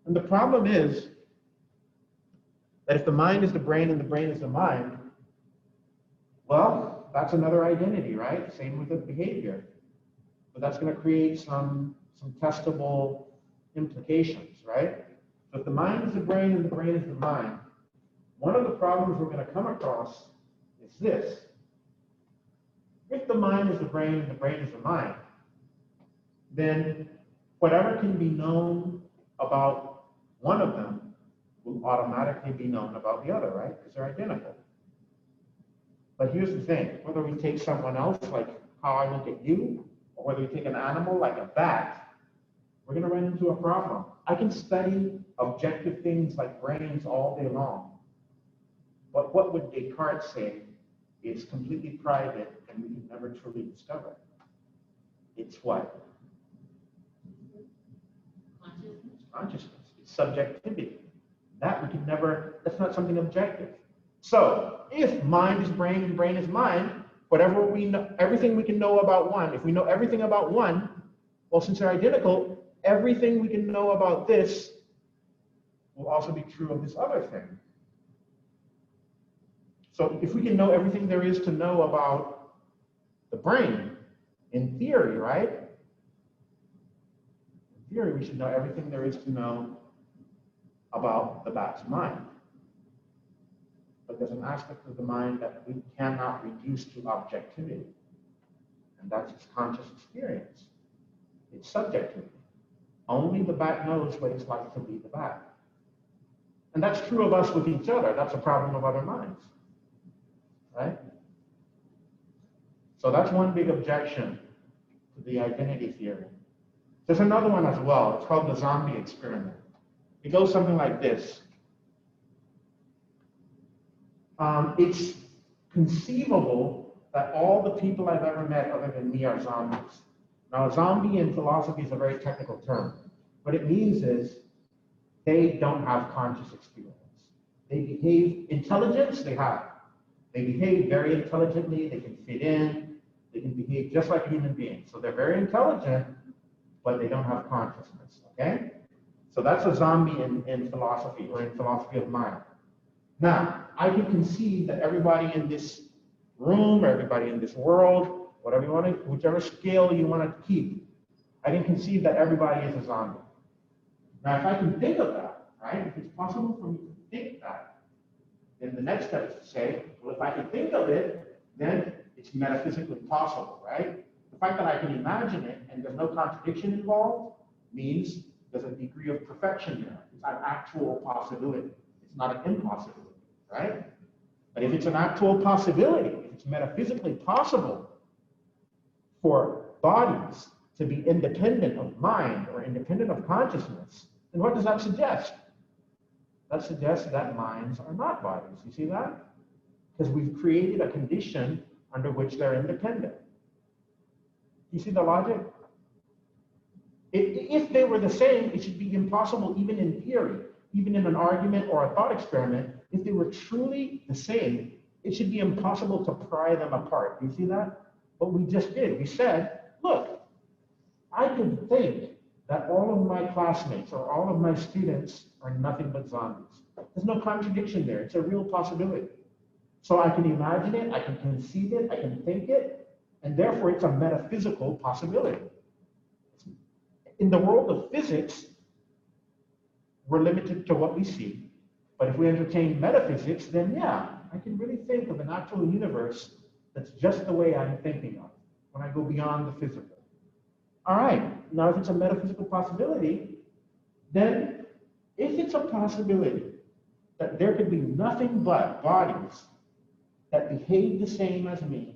And the problem is that if the mind is the brain and the brain is the mind, well, that's another identity, right? Same with the behavior. But that's going to create some testable implications, right? So if the mind is the brain and the brain is the mind, one of the problems we're going to come across is this. If the mind is the brain and the brain is the mind, then whatever can be known about one of them will automatically be known about the other, right? Because they're identical. But here's the thing, whether we take someone else, like how I look at you, or whether we take an animal like a bat, we're going to run into a problem. I can study objective things like brains all day long. But what would Descartes say? It's completely private and we can never truly discover it. It's what? Consciousness. It's subjectivity. That we can never, that's not something objective. So if mind is brain and brain is mind, whatever we know, everything we can know about one, if we know everything about one, well, since they're identical, everything we can know about this will also be true of this other thing. So if we can know everything there is to know about the brain, in theory, right? In theory, we should know everything there is to know about the bat's mind. But there's an aspect of the mind that we cannot reduce to objectivity, and that's its conscious experience. It's subjective. Only the bat knows what it's like to be the bat. And that's true of us with each other. That's a problem of other minds, right? So that's one big objection to the identity theory. There's another one as well. It's called the zombie experiment. It goes something like this. It's conceivable that all the people I've ever met other than me are zombies. Now, a zombie in philosophy is a very technical term. What it means is they don't have conscious experience. They behave, intelligence, they have. They behave very intelligently, they can fit in, they can behave just like a human being. So they're very intelligent, but they don't have consciousness, okay? So that's a zombie in philosophy, or in philosophy of mind. Now, I can conceive that everybody in this room, or everybody in this world, whatever you want to, whichever scale you want to keep, I can conceive that everybody is a zombie. Now, if I can think of that, right, if it's possible for me to think that, then the next step is to say, well, if I can think of it, then it's metaphysically possible, right? The fact that I can imagine it and there's no contradiction involved means there's a degree of perfection there. It's an actual possibility. It's not an impossibility, right? But if it's an actual possibility, if it's metaphysically possible for bodies to be independent of mind or independent of consciousness, then what does that suggest? That suggests that minds are not bodies. You see that? Because we've created a condition under which they're independent. You see the logic? If they were the same, it should be impossible, even in theory, even in an argument or a thought experiment. If they were truly the same, it should be impossible to pry them apart. You see that? But we just did. We said, look, I can think that all of my classmates or all of my students are nothing but zombies. There's no contradiction there. It's a real possibility. So I can imagine it, I can conceive it, I can think it, and therefore it's a metaphysical possibility. In the world of physics, we're limited to what we see. But if we entertain metaphysics, then yeah, I can really think of an actual universe that's just the way I'm thinking of when I go beyond the physical. All right, now if it's a metaphysical possibility, then if it's a possibility that there could be nothing but bodies that behave the same as me,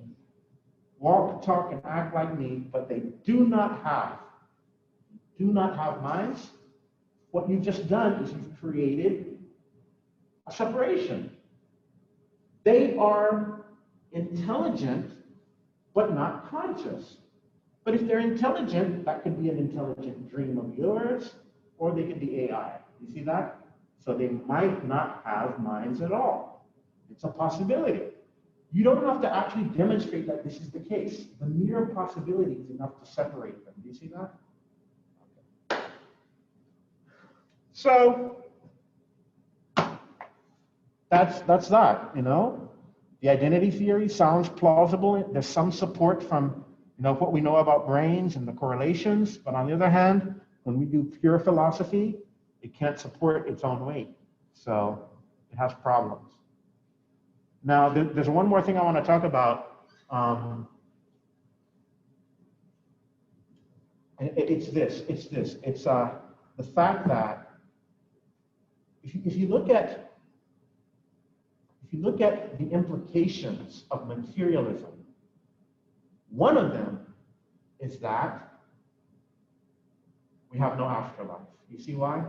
walk, talk, and act like me, but they do not have minds, what you've just done is you've created a separation. They are intelligent, but not conscious. But if they're intelligent, that could be an intelligent dream of yours, or they could be AI. You see that? So they might not have minds at all. It's a possibility. You don't have to actually demonstrate that this is the case. The mere possibility is enough to separate them. Do you see that? Okay. So that's that, you know. The identity theory sounds plausible. There's some support from, you know, what we know about brains and the correlations. But on the other hand, when we do pure philosophy, it can't support its own weight. So it has problems. Now, there's one more thing I want to talk about. It's the fact that if you look at the implications of materialism, one of them is that we have no afterlife. You see why?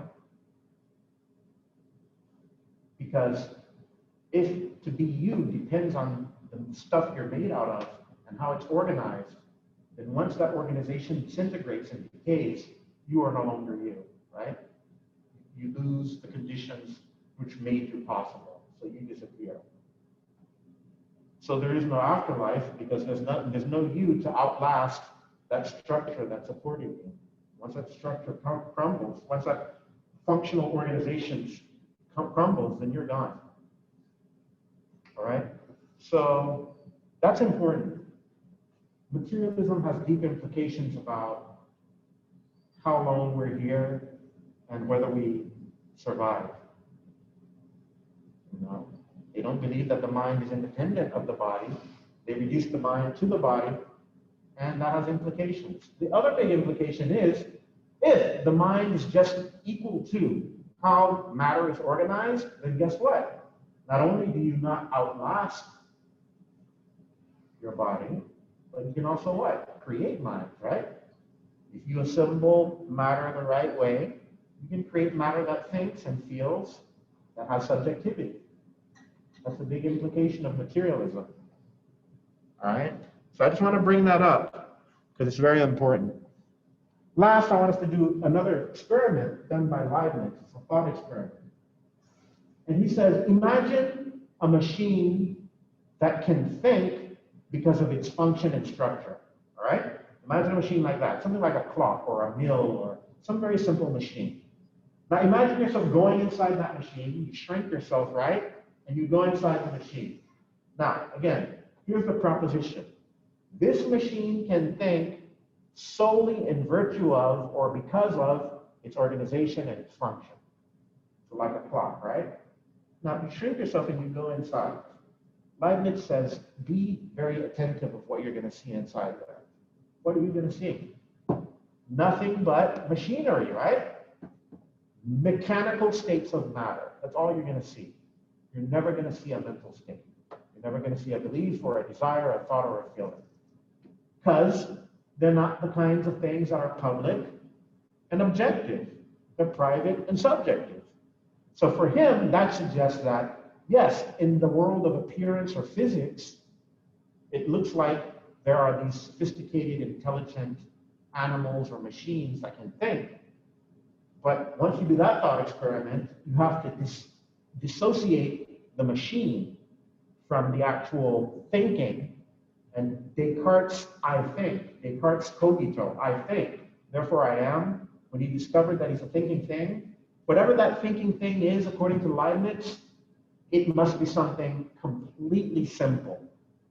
Because if to be you depends on the stuff you're made out of and how it's organized, then once that organization disintegrates and decays, you are no longer you, right? You lose the conditions which made you possible, so you disappear. So there is no afterlife because there's no you to outlast that structure that supported you. Once that structure crumbles, once that functional organization crumbles, then you're gone. All right? So that's important. Materialism has deep implications about how long we're here and whether we survive. You know, they don't believe that the mind is independent of the body. They reduce the mind to the body, and that has implications. The other big implication is, if the mind is just equal to how matter is organized, then guess what? Not only do you not outlast your body, but you can also what? Create mind, right? If you assemble matter the right way, you can create matter that thinks and feels, that has subjectivity. That's a big implication of materialism. All right? So I just want to bring that up because it's very important. Last, I want us to do another experiment done by Leibniz. It's a thought experiment. And he says, imagine a machine that can think because of its function and structure. All right? Imagine a machine like that, something like a clock or a mill or some very simple machine. Now imagine yourself going inside that machine, you shrink yourself, right? And you go inside the machine. Now, again, here's the proposition. This machine can think solely in virtue of or because of its organization and its function. So like a clock, right? Now, you shrink yourself and you go inside. Leibniz says, be very attentive of what you're going to see inside there. What are you going to see? Nothing but machinery, right? Mechanical states of matter. That's all you're going to see. You're never going to see a mental state. You're never going to see a belief or a desire, a thought, or a feeling. Because they're not the kinds of things that are public and objective. They're private and subjective. So for him, that suggests that, yes, in the world of appearance or physics, it looks like there are these sophisticated, intelligent animals or machines that can think. But once you do that thought experiment, you have to dissociate the machine from the actual thinking. And Descartes' I think, Descartes' cogito, I think, therefore I am, when he discovered that he's a thinking thing, whatever that thinking thing is, according to Leibniz, it must be something completely simple.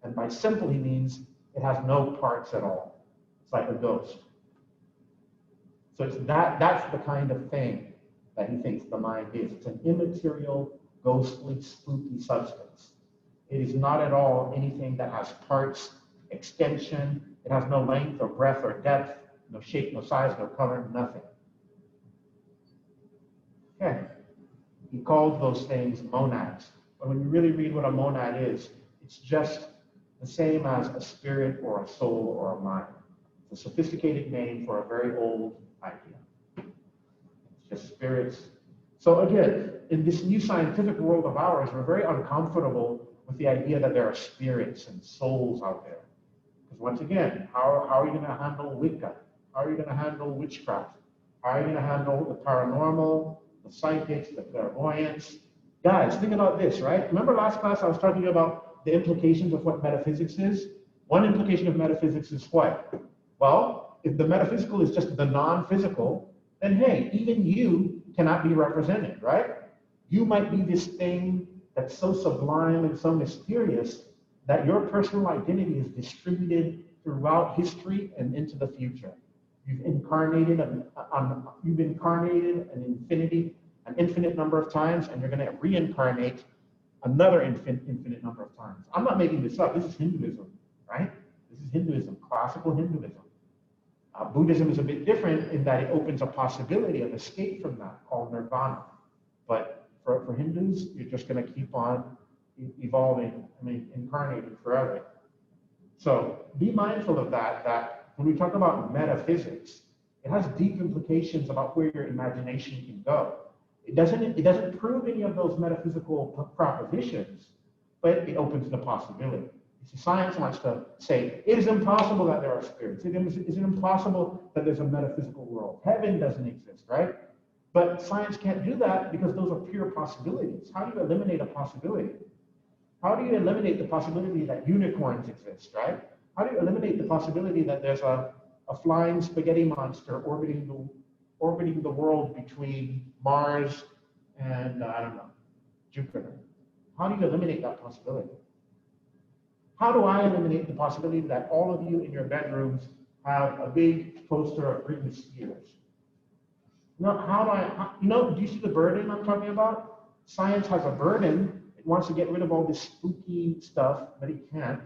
And by simple, he means it has no parts at all. It's like a ghost. So it's that's the kind of thing that he thinks the mind is. It's an immaterial, ghostly, spooky substance. It is not at all anything that has parts, extension. It has no length or breadth or depth, no shape, no size, no color, nothing. Okay. He called those things monads. But when you really read what a monad is, it's just the same as a spirit or a soul or a mind. It's a sophisticated name for a very old idea. It's just spirits. So again, in this new scientific world of ours, we're very uncomfortable with the idea that there are spirits and souls out there. Because once again, how are you going to handle Wicca? How are you going to handle witchcraft? How are you going to handle the paranormal, the psychics, the clairvoyance? Guys, think about this, right? Remember last class I was talking about the implications of what metaphysics is? One implication of metaphysics is what? Well, if the metaphysical is just the non-physical, then hey, even you cannot be represented, right? You might be this thing that's so sublime and so mysterious that your personal identity is distributed throughout history and into the future. You've incarnated an infinite number of times, and you're going to reincarnate another infinite number of times. I'm not making this up. This is Hinduism, right? This is Hinduism, classical Hinduism. Buddhism is a bit different in that it opens a possibility of escape from that, called nirvana. But for Hindus, you're just going to keep on evolving, incarnating forever. So be mindful of that when we talk about metaphysics, it has deep implications about where your imagination can go. It doesn't prove any of those metaphysical propositions, but it opens the possibility. Science wants to say, it is impossible that there are spirits. It is impossible that there's a metaphysical world. Heaven doesn't exist, right? But science can't do that because those are pure possibilities. How do you eliminate a possibility? How do you eliminate the possibility that unicorns exist, right? How do you eliminate the possibility that there's a a flying spaghetti monster orbiting the world between Mars and, I don't know, Jupiter. How do you eliminate that possibility? How do I eliminate the possibility that all of you in your bedrooms have a big poster of Britney Spears? Do you see the burden I'm talking about? Science has a burden. It wants to get rid of all this spooky stuff, but it can't.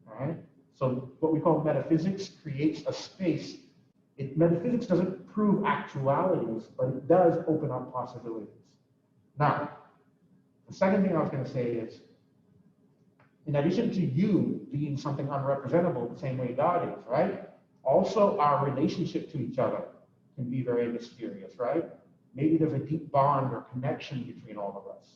All right? So what we call metaphysics creates a space. Metaphysics doesn't prove actualities, but it does open up possibilities. Now, the second thing I was going to say is, in addition to you being something unrepresentable the same way God is, right? Also, our relationship to each other can be very mysterious, right? Maybe there's a deep bond or connection between all of us.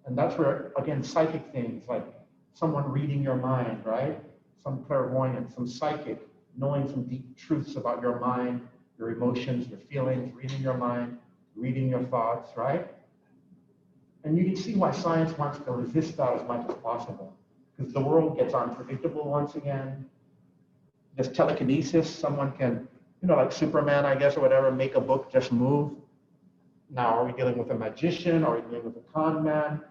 And that's where, again, psychic things like someone reading your mind, right? Some clairvoyant, some psychic, knowing some deep truths about your mind, your emotions, your feelings, reading your mind, reading your thoughts, right? And you can see why science wants to resist that as much as possible, because the world gets unpredictable once again. There's telekinesis. Someone can, like Superman, I guess, or whatever, make a book just move. Now, are we dealing with a magician? Are we dealing with a con man?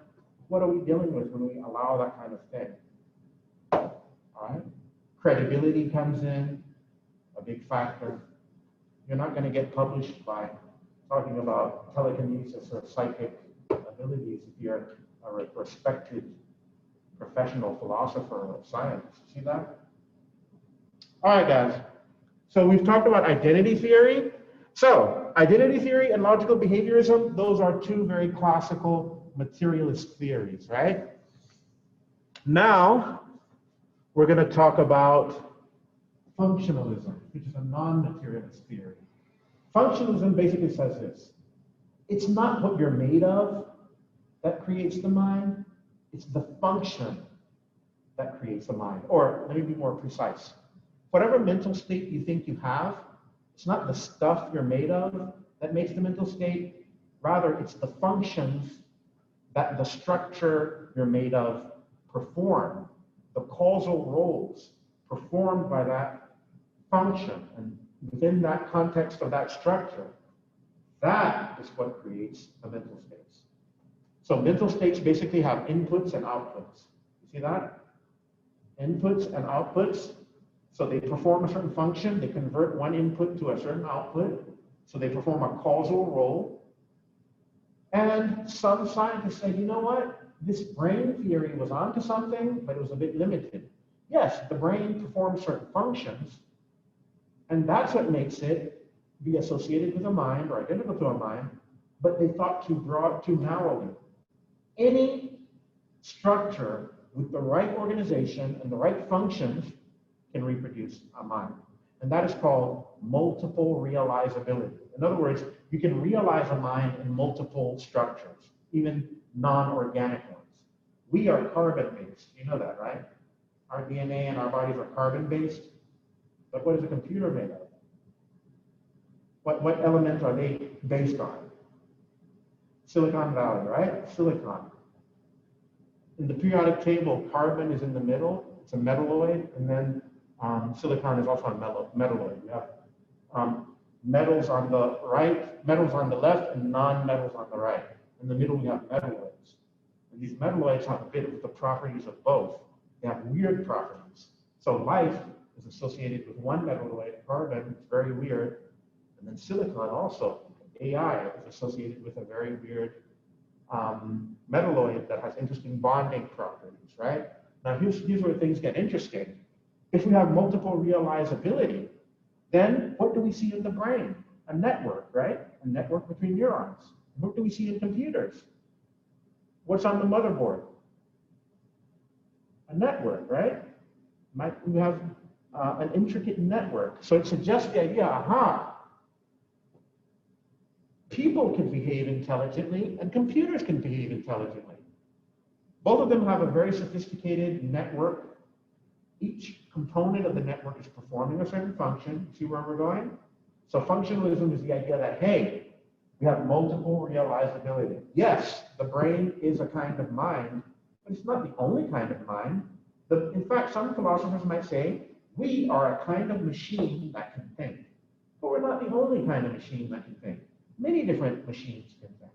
What are we dealing with when we allow that kind of thing? All right? Credibility comes in, a big factor. You're not going to get published by talking about telekinesis or psychic abilities if you're a respected professional philosopher of science. See that? All right, guys. So we've talked about identity theory. So identity theory and logical behaviorism, those are two very classical materialist theories, right? Now, we're going to talk about functionalism, which is a non-materialist theory. Functionalism basically says this: it's not what you're made of that creates the mind, it's the function that creates the mind. Or let me be more precise. Whatever mental state you think you have, it's not the stuff you're made of that makes the mental state, rather it's the functions that the structure you're made of perform, the causal roles performed by that function. And within that context of that structure, that is what creates the mental states. So mental states basically have inputs and outputs. You see that? Inputs and outputs. So they perform a certain function, they convert one input to a certain output, so they perform a causal role. And some scientists say, you know what? This brain theory was onto something, but it was a bit limited. Yes, the brain performs certain functions, and that's what makes it be associated with a mind or identical to a mind, but they thought too broad, too narrowly. Any structure with the right organization and the right functions can reproduce a mind. And that is called multiple realizability. In other words, you can realize a mind in multiple structures, even non-organic ones. We are carbon-based. You know that, right? Our DNA and our bodies are carbon-based. But what is a computer made of? What elements are they based on? Silicon Valley, right? Silicon. In the periodic table, carbon is in the middle. It's a metalloid, and then silicon is also a metalloid. You have metals on the right, metals on the left, and non-metals on the right. In the middle, we have metalloids. And these metalloids have a bit of the properties of both. They have weird properties. So life is associated with one metalloid, carbon. It's very weird. And then silicon also, AI, is associated with a very weird metalloid that has interesting bonding properties, right? Now, here's where things get interesting. If we have multiple realizability, then what do we see in the brain? A network, right? A network between neurons. What do we see in computers? What's on the motherboard? A network, right? We have an intricate network. So it suggests the idea, people can behave intelligently and computers can behave intelligently. Both of them have a very sophisticated network. Each component of the network is performing a certain function. See where we're going? So functionalism is the idea that, hey, we have multiple realizability. Yes, the brain is a kind of mind, but it's not the only kind of mind. In fact, some philosophers might say We are a kind of machine that can think. But we're not the only kind of machine that can think. Many different machines can think.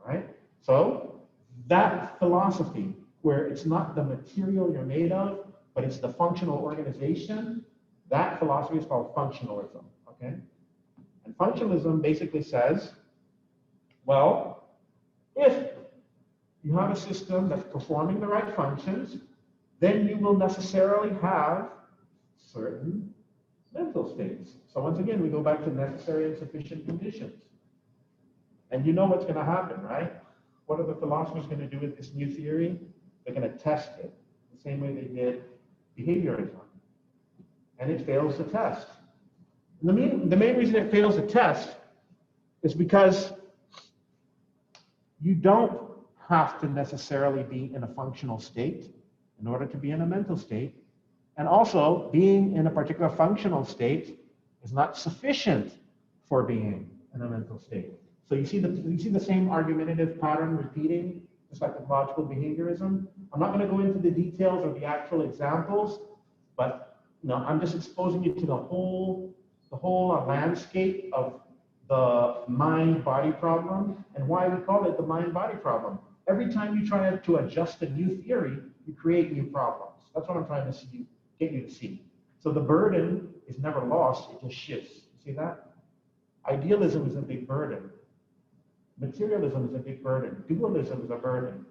Right? So that philosophy, where it's not the material you're made of, but it's the functional organization, that philosophy is called functionalism. Okay? And functionalism basically says, well, if you have a system that's performing the right functions, then you will necessarily have certain mental states. So once again, we go back to necessary and sufficient conditions. And you know what's going to happen, right? What are the philosophers going to do with this new theory? They're going to test it the same way they did behaviorism. And it fails the test. And the main reason it fails the test is because you don't have to necessarily be in a functional state in order to be in a mental state. And also, being in a particular functional state is not sufficient for being in a mental state. So you see the same argumentative pattern repeating, just like with logical behaviorism. I'm not going to go into the details or the actual examples, but I'm just exposing you to the whole landscape of the mind-body problem and why we call it the mind-body problem. Every time you try to adjust a new theory, you create new problems. That's what I'm trying to get you to see. So the burden is never lost, it just shifts. You see that? Idealism is a big burden. Materialism is a big burden. Dualism is a burden.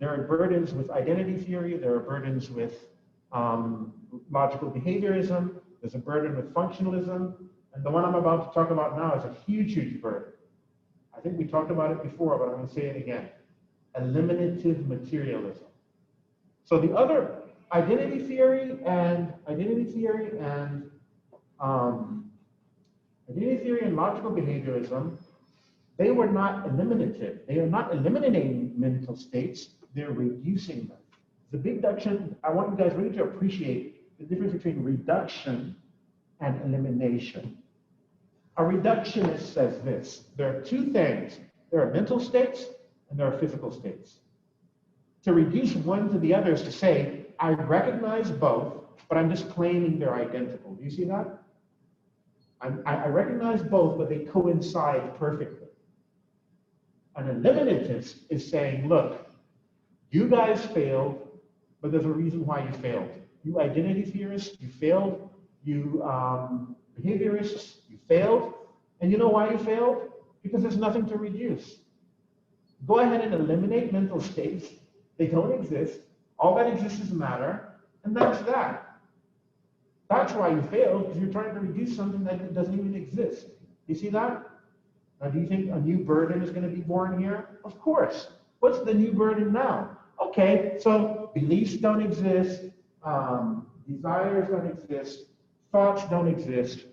There are burdens with identity theory. There are burdens with logical behaviorism. There's a burden with functionalism. And the one I'm about to talk about now is a huge, huge burden. I think we talked about it before, but I'm going to say it again. Eliminative materialism. So the other identity theory and logical behaviorism, they were not eliminative. They are not eliminating mental states, they're reducing them. The big reduction, I want you guys really to appreciate the difference between reduction and elimination. A reductionist says this: there are two things. There are mental states and there are physical states. To reduce one to the other is to say, I recognize both, but I'm just claiming they're identical. Do you see that? I recognize both, but they coincide perfectly. An eliminativist is saying, look, you guys failed, but there's a reason why you failed. You identity theorists, you failed. You behaviorists, you failed. And you know why you failed? Because there's nothing to reduce. Go ahead and eliminate mental states. They don't exist. All that exists is matter, and that's that. That's why you failed, because you're trying to reduce something that doesn't even exist. You see that? Now, do you think a new burden is going to be born here? Of course. What's the new burden now? Okay, so beliefs don't exist, desires don't exist, thoughts don't exist,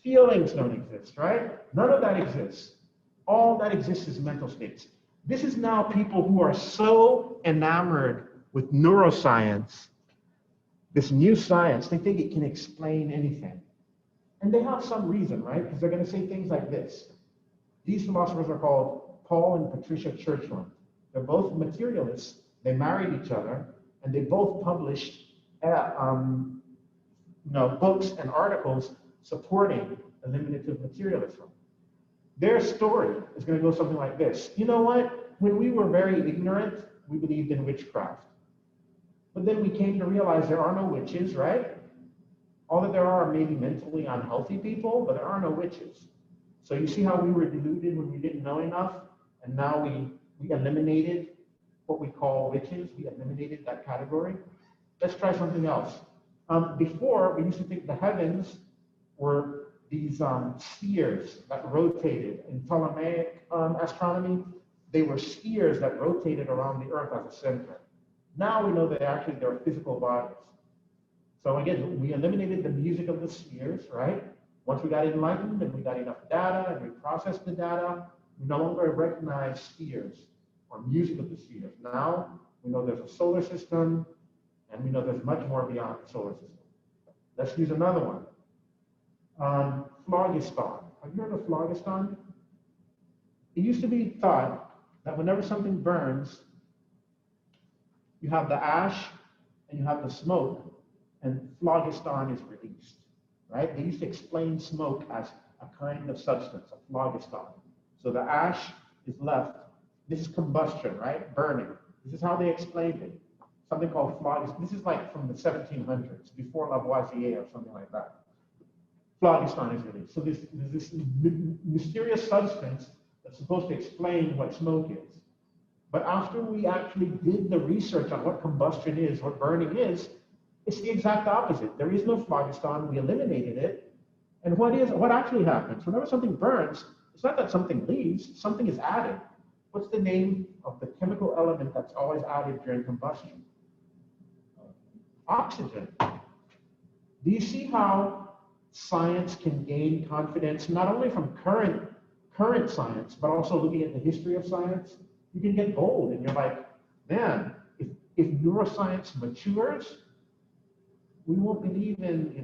feelings don't exist, right? None of that exists. All that exists is mental states. This is now people who are so enamored with neuroscience, this new science, they think it can explain anything. And they have some reason, right? Because they're going to say things like this. These philosophers are called Paul and Patricia Churchland. They're both materialists. They married each other, and they both published books and articles supporting eliminative materialism. Their story is going to go something like this. You know what? When we were very ignorant, we believed in witchcraft. But then we came to realize there are no witches, right? All that there are maybe mentally unhealthy people, but there are no witches. So you see how we were deluded when we didn't know enough, and now we eliminated what we call witches. We eliminated that category. Let's try something else. Before, we used to think the heavens were these spheres that rotated. In Ptolemaic astronomy, they were spheres that rotated around the Earth as a center. Now we know that actually they're physical bodies. So again, we eliminated the music of the spheres, right? Once we got enlightened and we got enough data and we processed the data, we no longer recognize spheres or music of the spheres. Now we know there's a solar system, and we know there's much more beyond the solar system. Let's use another one. Phlogiston. Have you heard of phlogiston? It used to be thought that whenever something burns, you have the ash and you have the smoke, and phlogiston is released, right? They used to explain smoke as a kind of substance, a phlogiston. So the ash is left. This is combustion, right? Burning. This is how they explained it. Something called phlogiston. This is like from the 1700s, before Lavoisier or something like that. Phlogiston is released. So there's this mysterious substance that's supposed to explain what smoke is. But after we actually did the research on what combustion is, what burning is, it's the exact opposite. There is no phlogiston. We eliminated it. And what actually happens? Whenever something burns, it's not that something leaves, something is added. What's the name of the chemical element that's always added during combustion? Oxygen. Do you see how science can gain confidence, not only from current science, but also looking at the history of science? You can get gold, and you're like, man, if neuroscience matures, we won't believe in,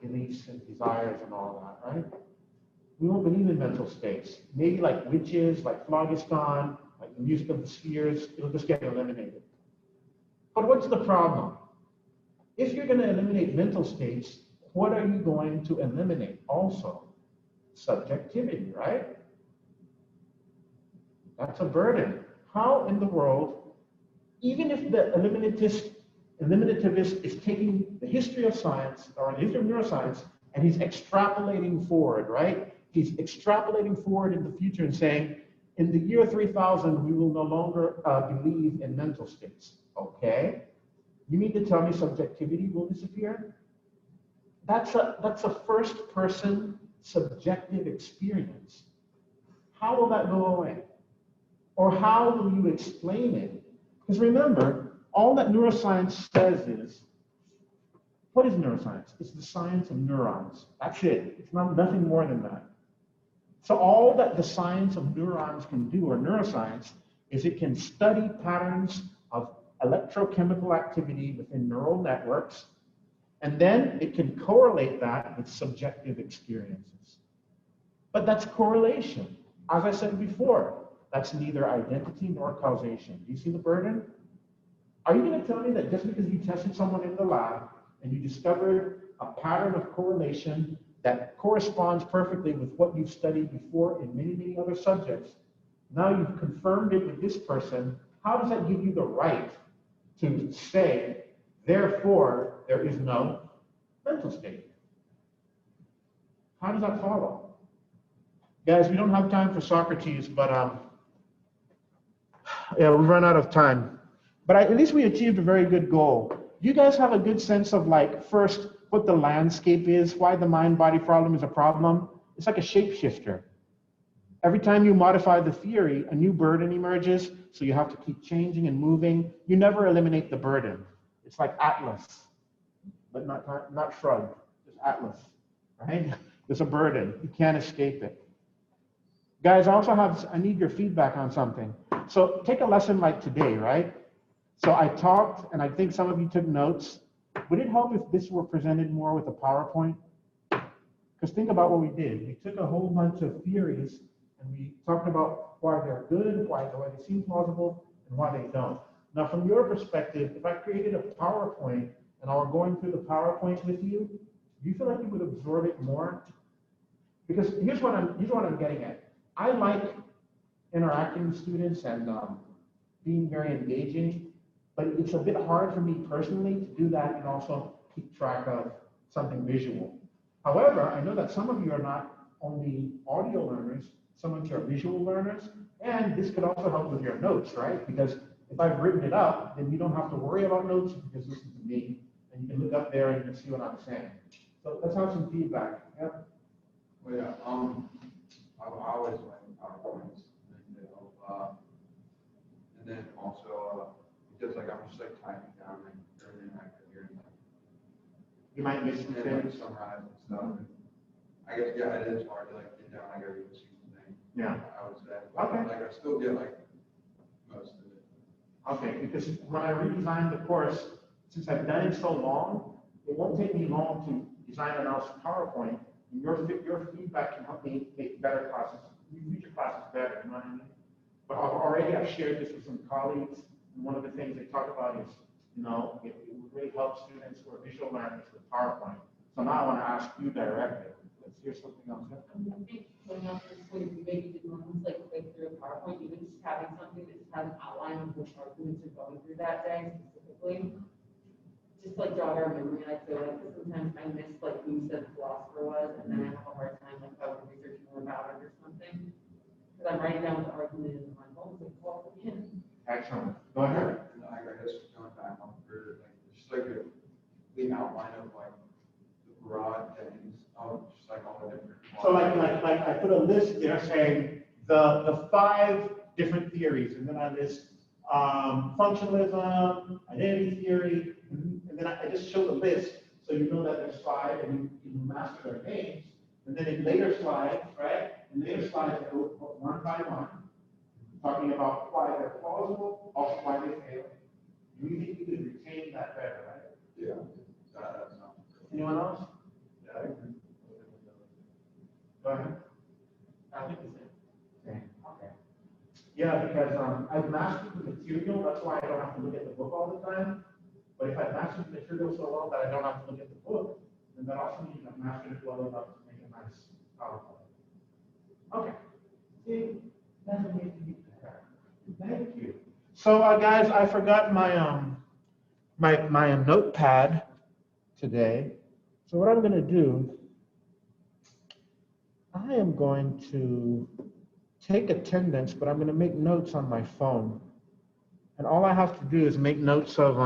beliefs and desires and all that, right? We won't believe in mental states. Maybe like witches, like phlogiston, like the music of the spheres, it'll just get eliminated. But what's the problem? If you're going to eliminate mental states, what are you going to eliminate also? Subjectivity, right? That's a burden. How in the world, even if the eliminativist is taking the history of science or the history of neuroscience and he's extrapolating forward, right? He's extrapolating forward in the future and saying, in the year 3000, we will no longer believe in mental states. Okay. You mean to tell me subjectivity will disappear? That's a first-person subjective experience. How will that go away? Or how will you explain it? Because remember, all that neuroscience says is, what is neuroscience? It's the science of neurons. That's it. It's nothing more than that. So all that the science of neurons can do, or neuroscience, is it can study patterns of electrochemical activity within neural networks, and then it can correlate that with subjective experiences. But that's correlation. As I said before, that's neither identity nor causation. Do you see the burden? Are you going to tell me that just because you tested someone in the lab and you discovered a pattern of correlation that corresponds perfectly with what you've studied before in many, many other subjects, now you've confirmed it with this person, how does that give you the right to say, therefore, there is no mental state? How does that follow? Guys, we don't have time for Socrates, but yeah, we've run out of time. But at least we achieved a very good goal. Do you guys have a good sense of, like, first, what the landscape is, why the mind-body problem is a problem? It's like a shapeshifter. Every time you modify the theory, a new burden emerges, so you have to keep changing and moving. You never eliminate the burden. It's like Atlas, but not shrugged, just Atlas, right? There's a burden. You can't escape it. Guys, I need your feedback on something. So take a lesson like today, right? So I talked, and I think some of you took notes. Would it help if this were presented more with a PowerPoint? Because think about what we did. We took a whole bunch of theories, and we talked about why they're good, why they seem plausible, and why they don't. Now, from your perspective, if I created a PowerPoint and I were going through the PowerPoint with you, do you feel like you would absorb it more? Because here's what I'm getting at. I like interacting with students and being very engaging, but it's a bit hard for me personally to do that and also keep track of something visual. However, I know that some of you are not only audio learners, some of you are visual learners, and this could also help with your notes, right? Because if I've written it up, then you don't have to worry about notes. You can just listen to me, and you can look up there and you can see what I'm saying. So let's have some feedback. Yeah. Well, yeah. I always like PowerPoints, and then also because like I'm just like typing down like everything I could hear. You might miss some Like things. summarize and stuff. And I guess yeah, it is hard to like get down like every single thing. Yeah. I would say. But, Okay. like I still get like most of it. Okay, because when I redesigned the course, since I've done it so long, it won't take me long to design an else PowerPoint. And your feedback can help me make better classes, future classes better, you know what I mean? But I've shared this with some colleagues, and one of the things they talk about is it would really help students who are visual learners with PowerPoint. So now I want to ask you directly. Let's hear something else. I think going off this point, if you maybe did one like click through a PowerPoint, even just having something that just has an outline of which arguments are going through that day specifically, just like jog our memory. And I feel like sometimes I miss like who you said the philosopher was, and then I have a hard time like if I would research more about it or something. Because I'm writing down the argument and I'm like, oh, it's like, well, yeah. Excellent. Go ahead. I guess going back on career, like, just like a clean outline of like the broad things, just like all the different. So like I put a list there saying the 5 different theories, and then I list functionalism, identity theory, and then I just show the list so you know that there's 5 and you master their names. And then in later slides, right? In later slides, I go one by one, talking about why they're plausible, also why they fail. Do you think you could retain that better, right? Yeah. That sounds good. Anyone else? Yeah, I agree. Go ahead. I think the same. Okay. Yeah, because I've mastered the material, that's why I don't have to look at the book all the time. But if I've mastered the material so well that I don't have to look at the book, then that also means I've mastered it well enough to make a nice PowerPoint. Okay. See, that's amazing. Thank you. So, guys, I forgot my my notepad today. So what I'm going to do, I am going to take attendance, but I'm going to make notes on my phone. And all I have to do is make notes of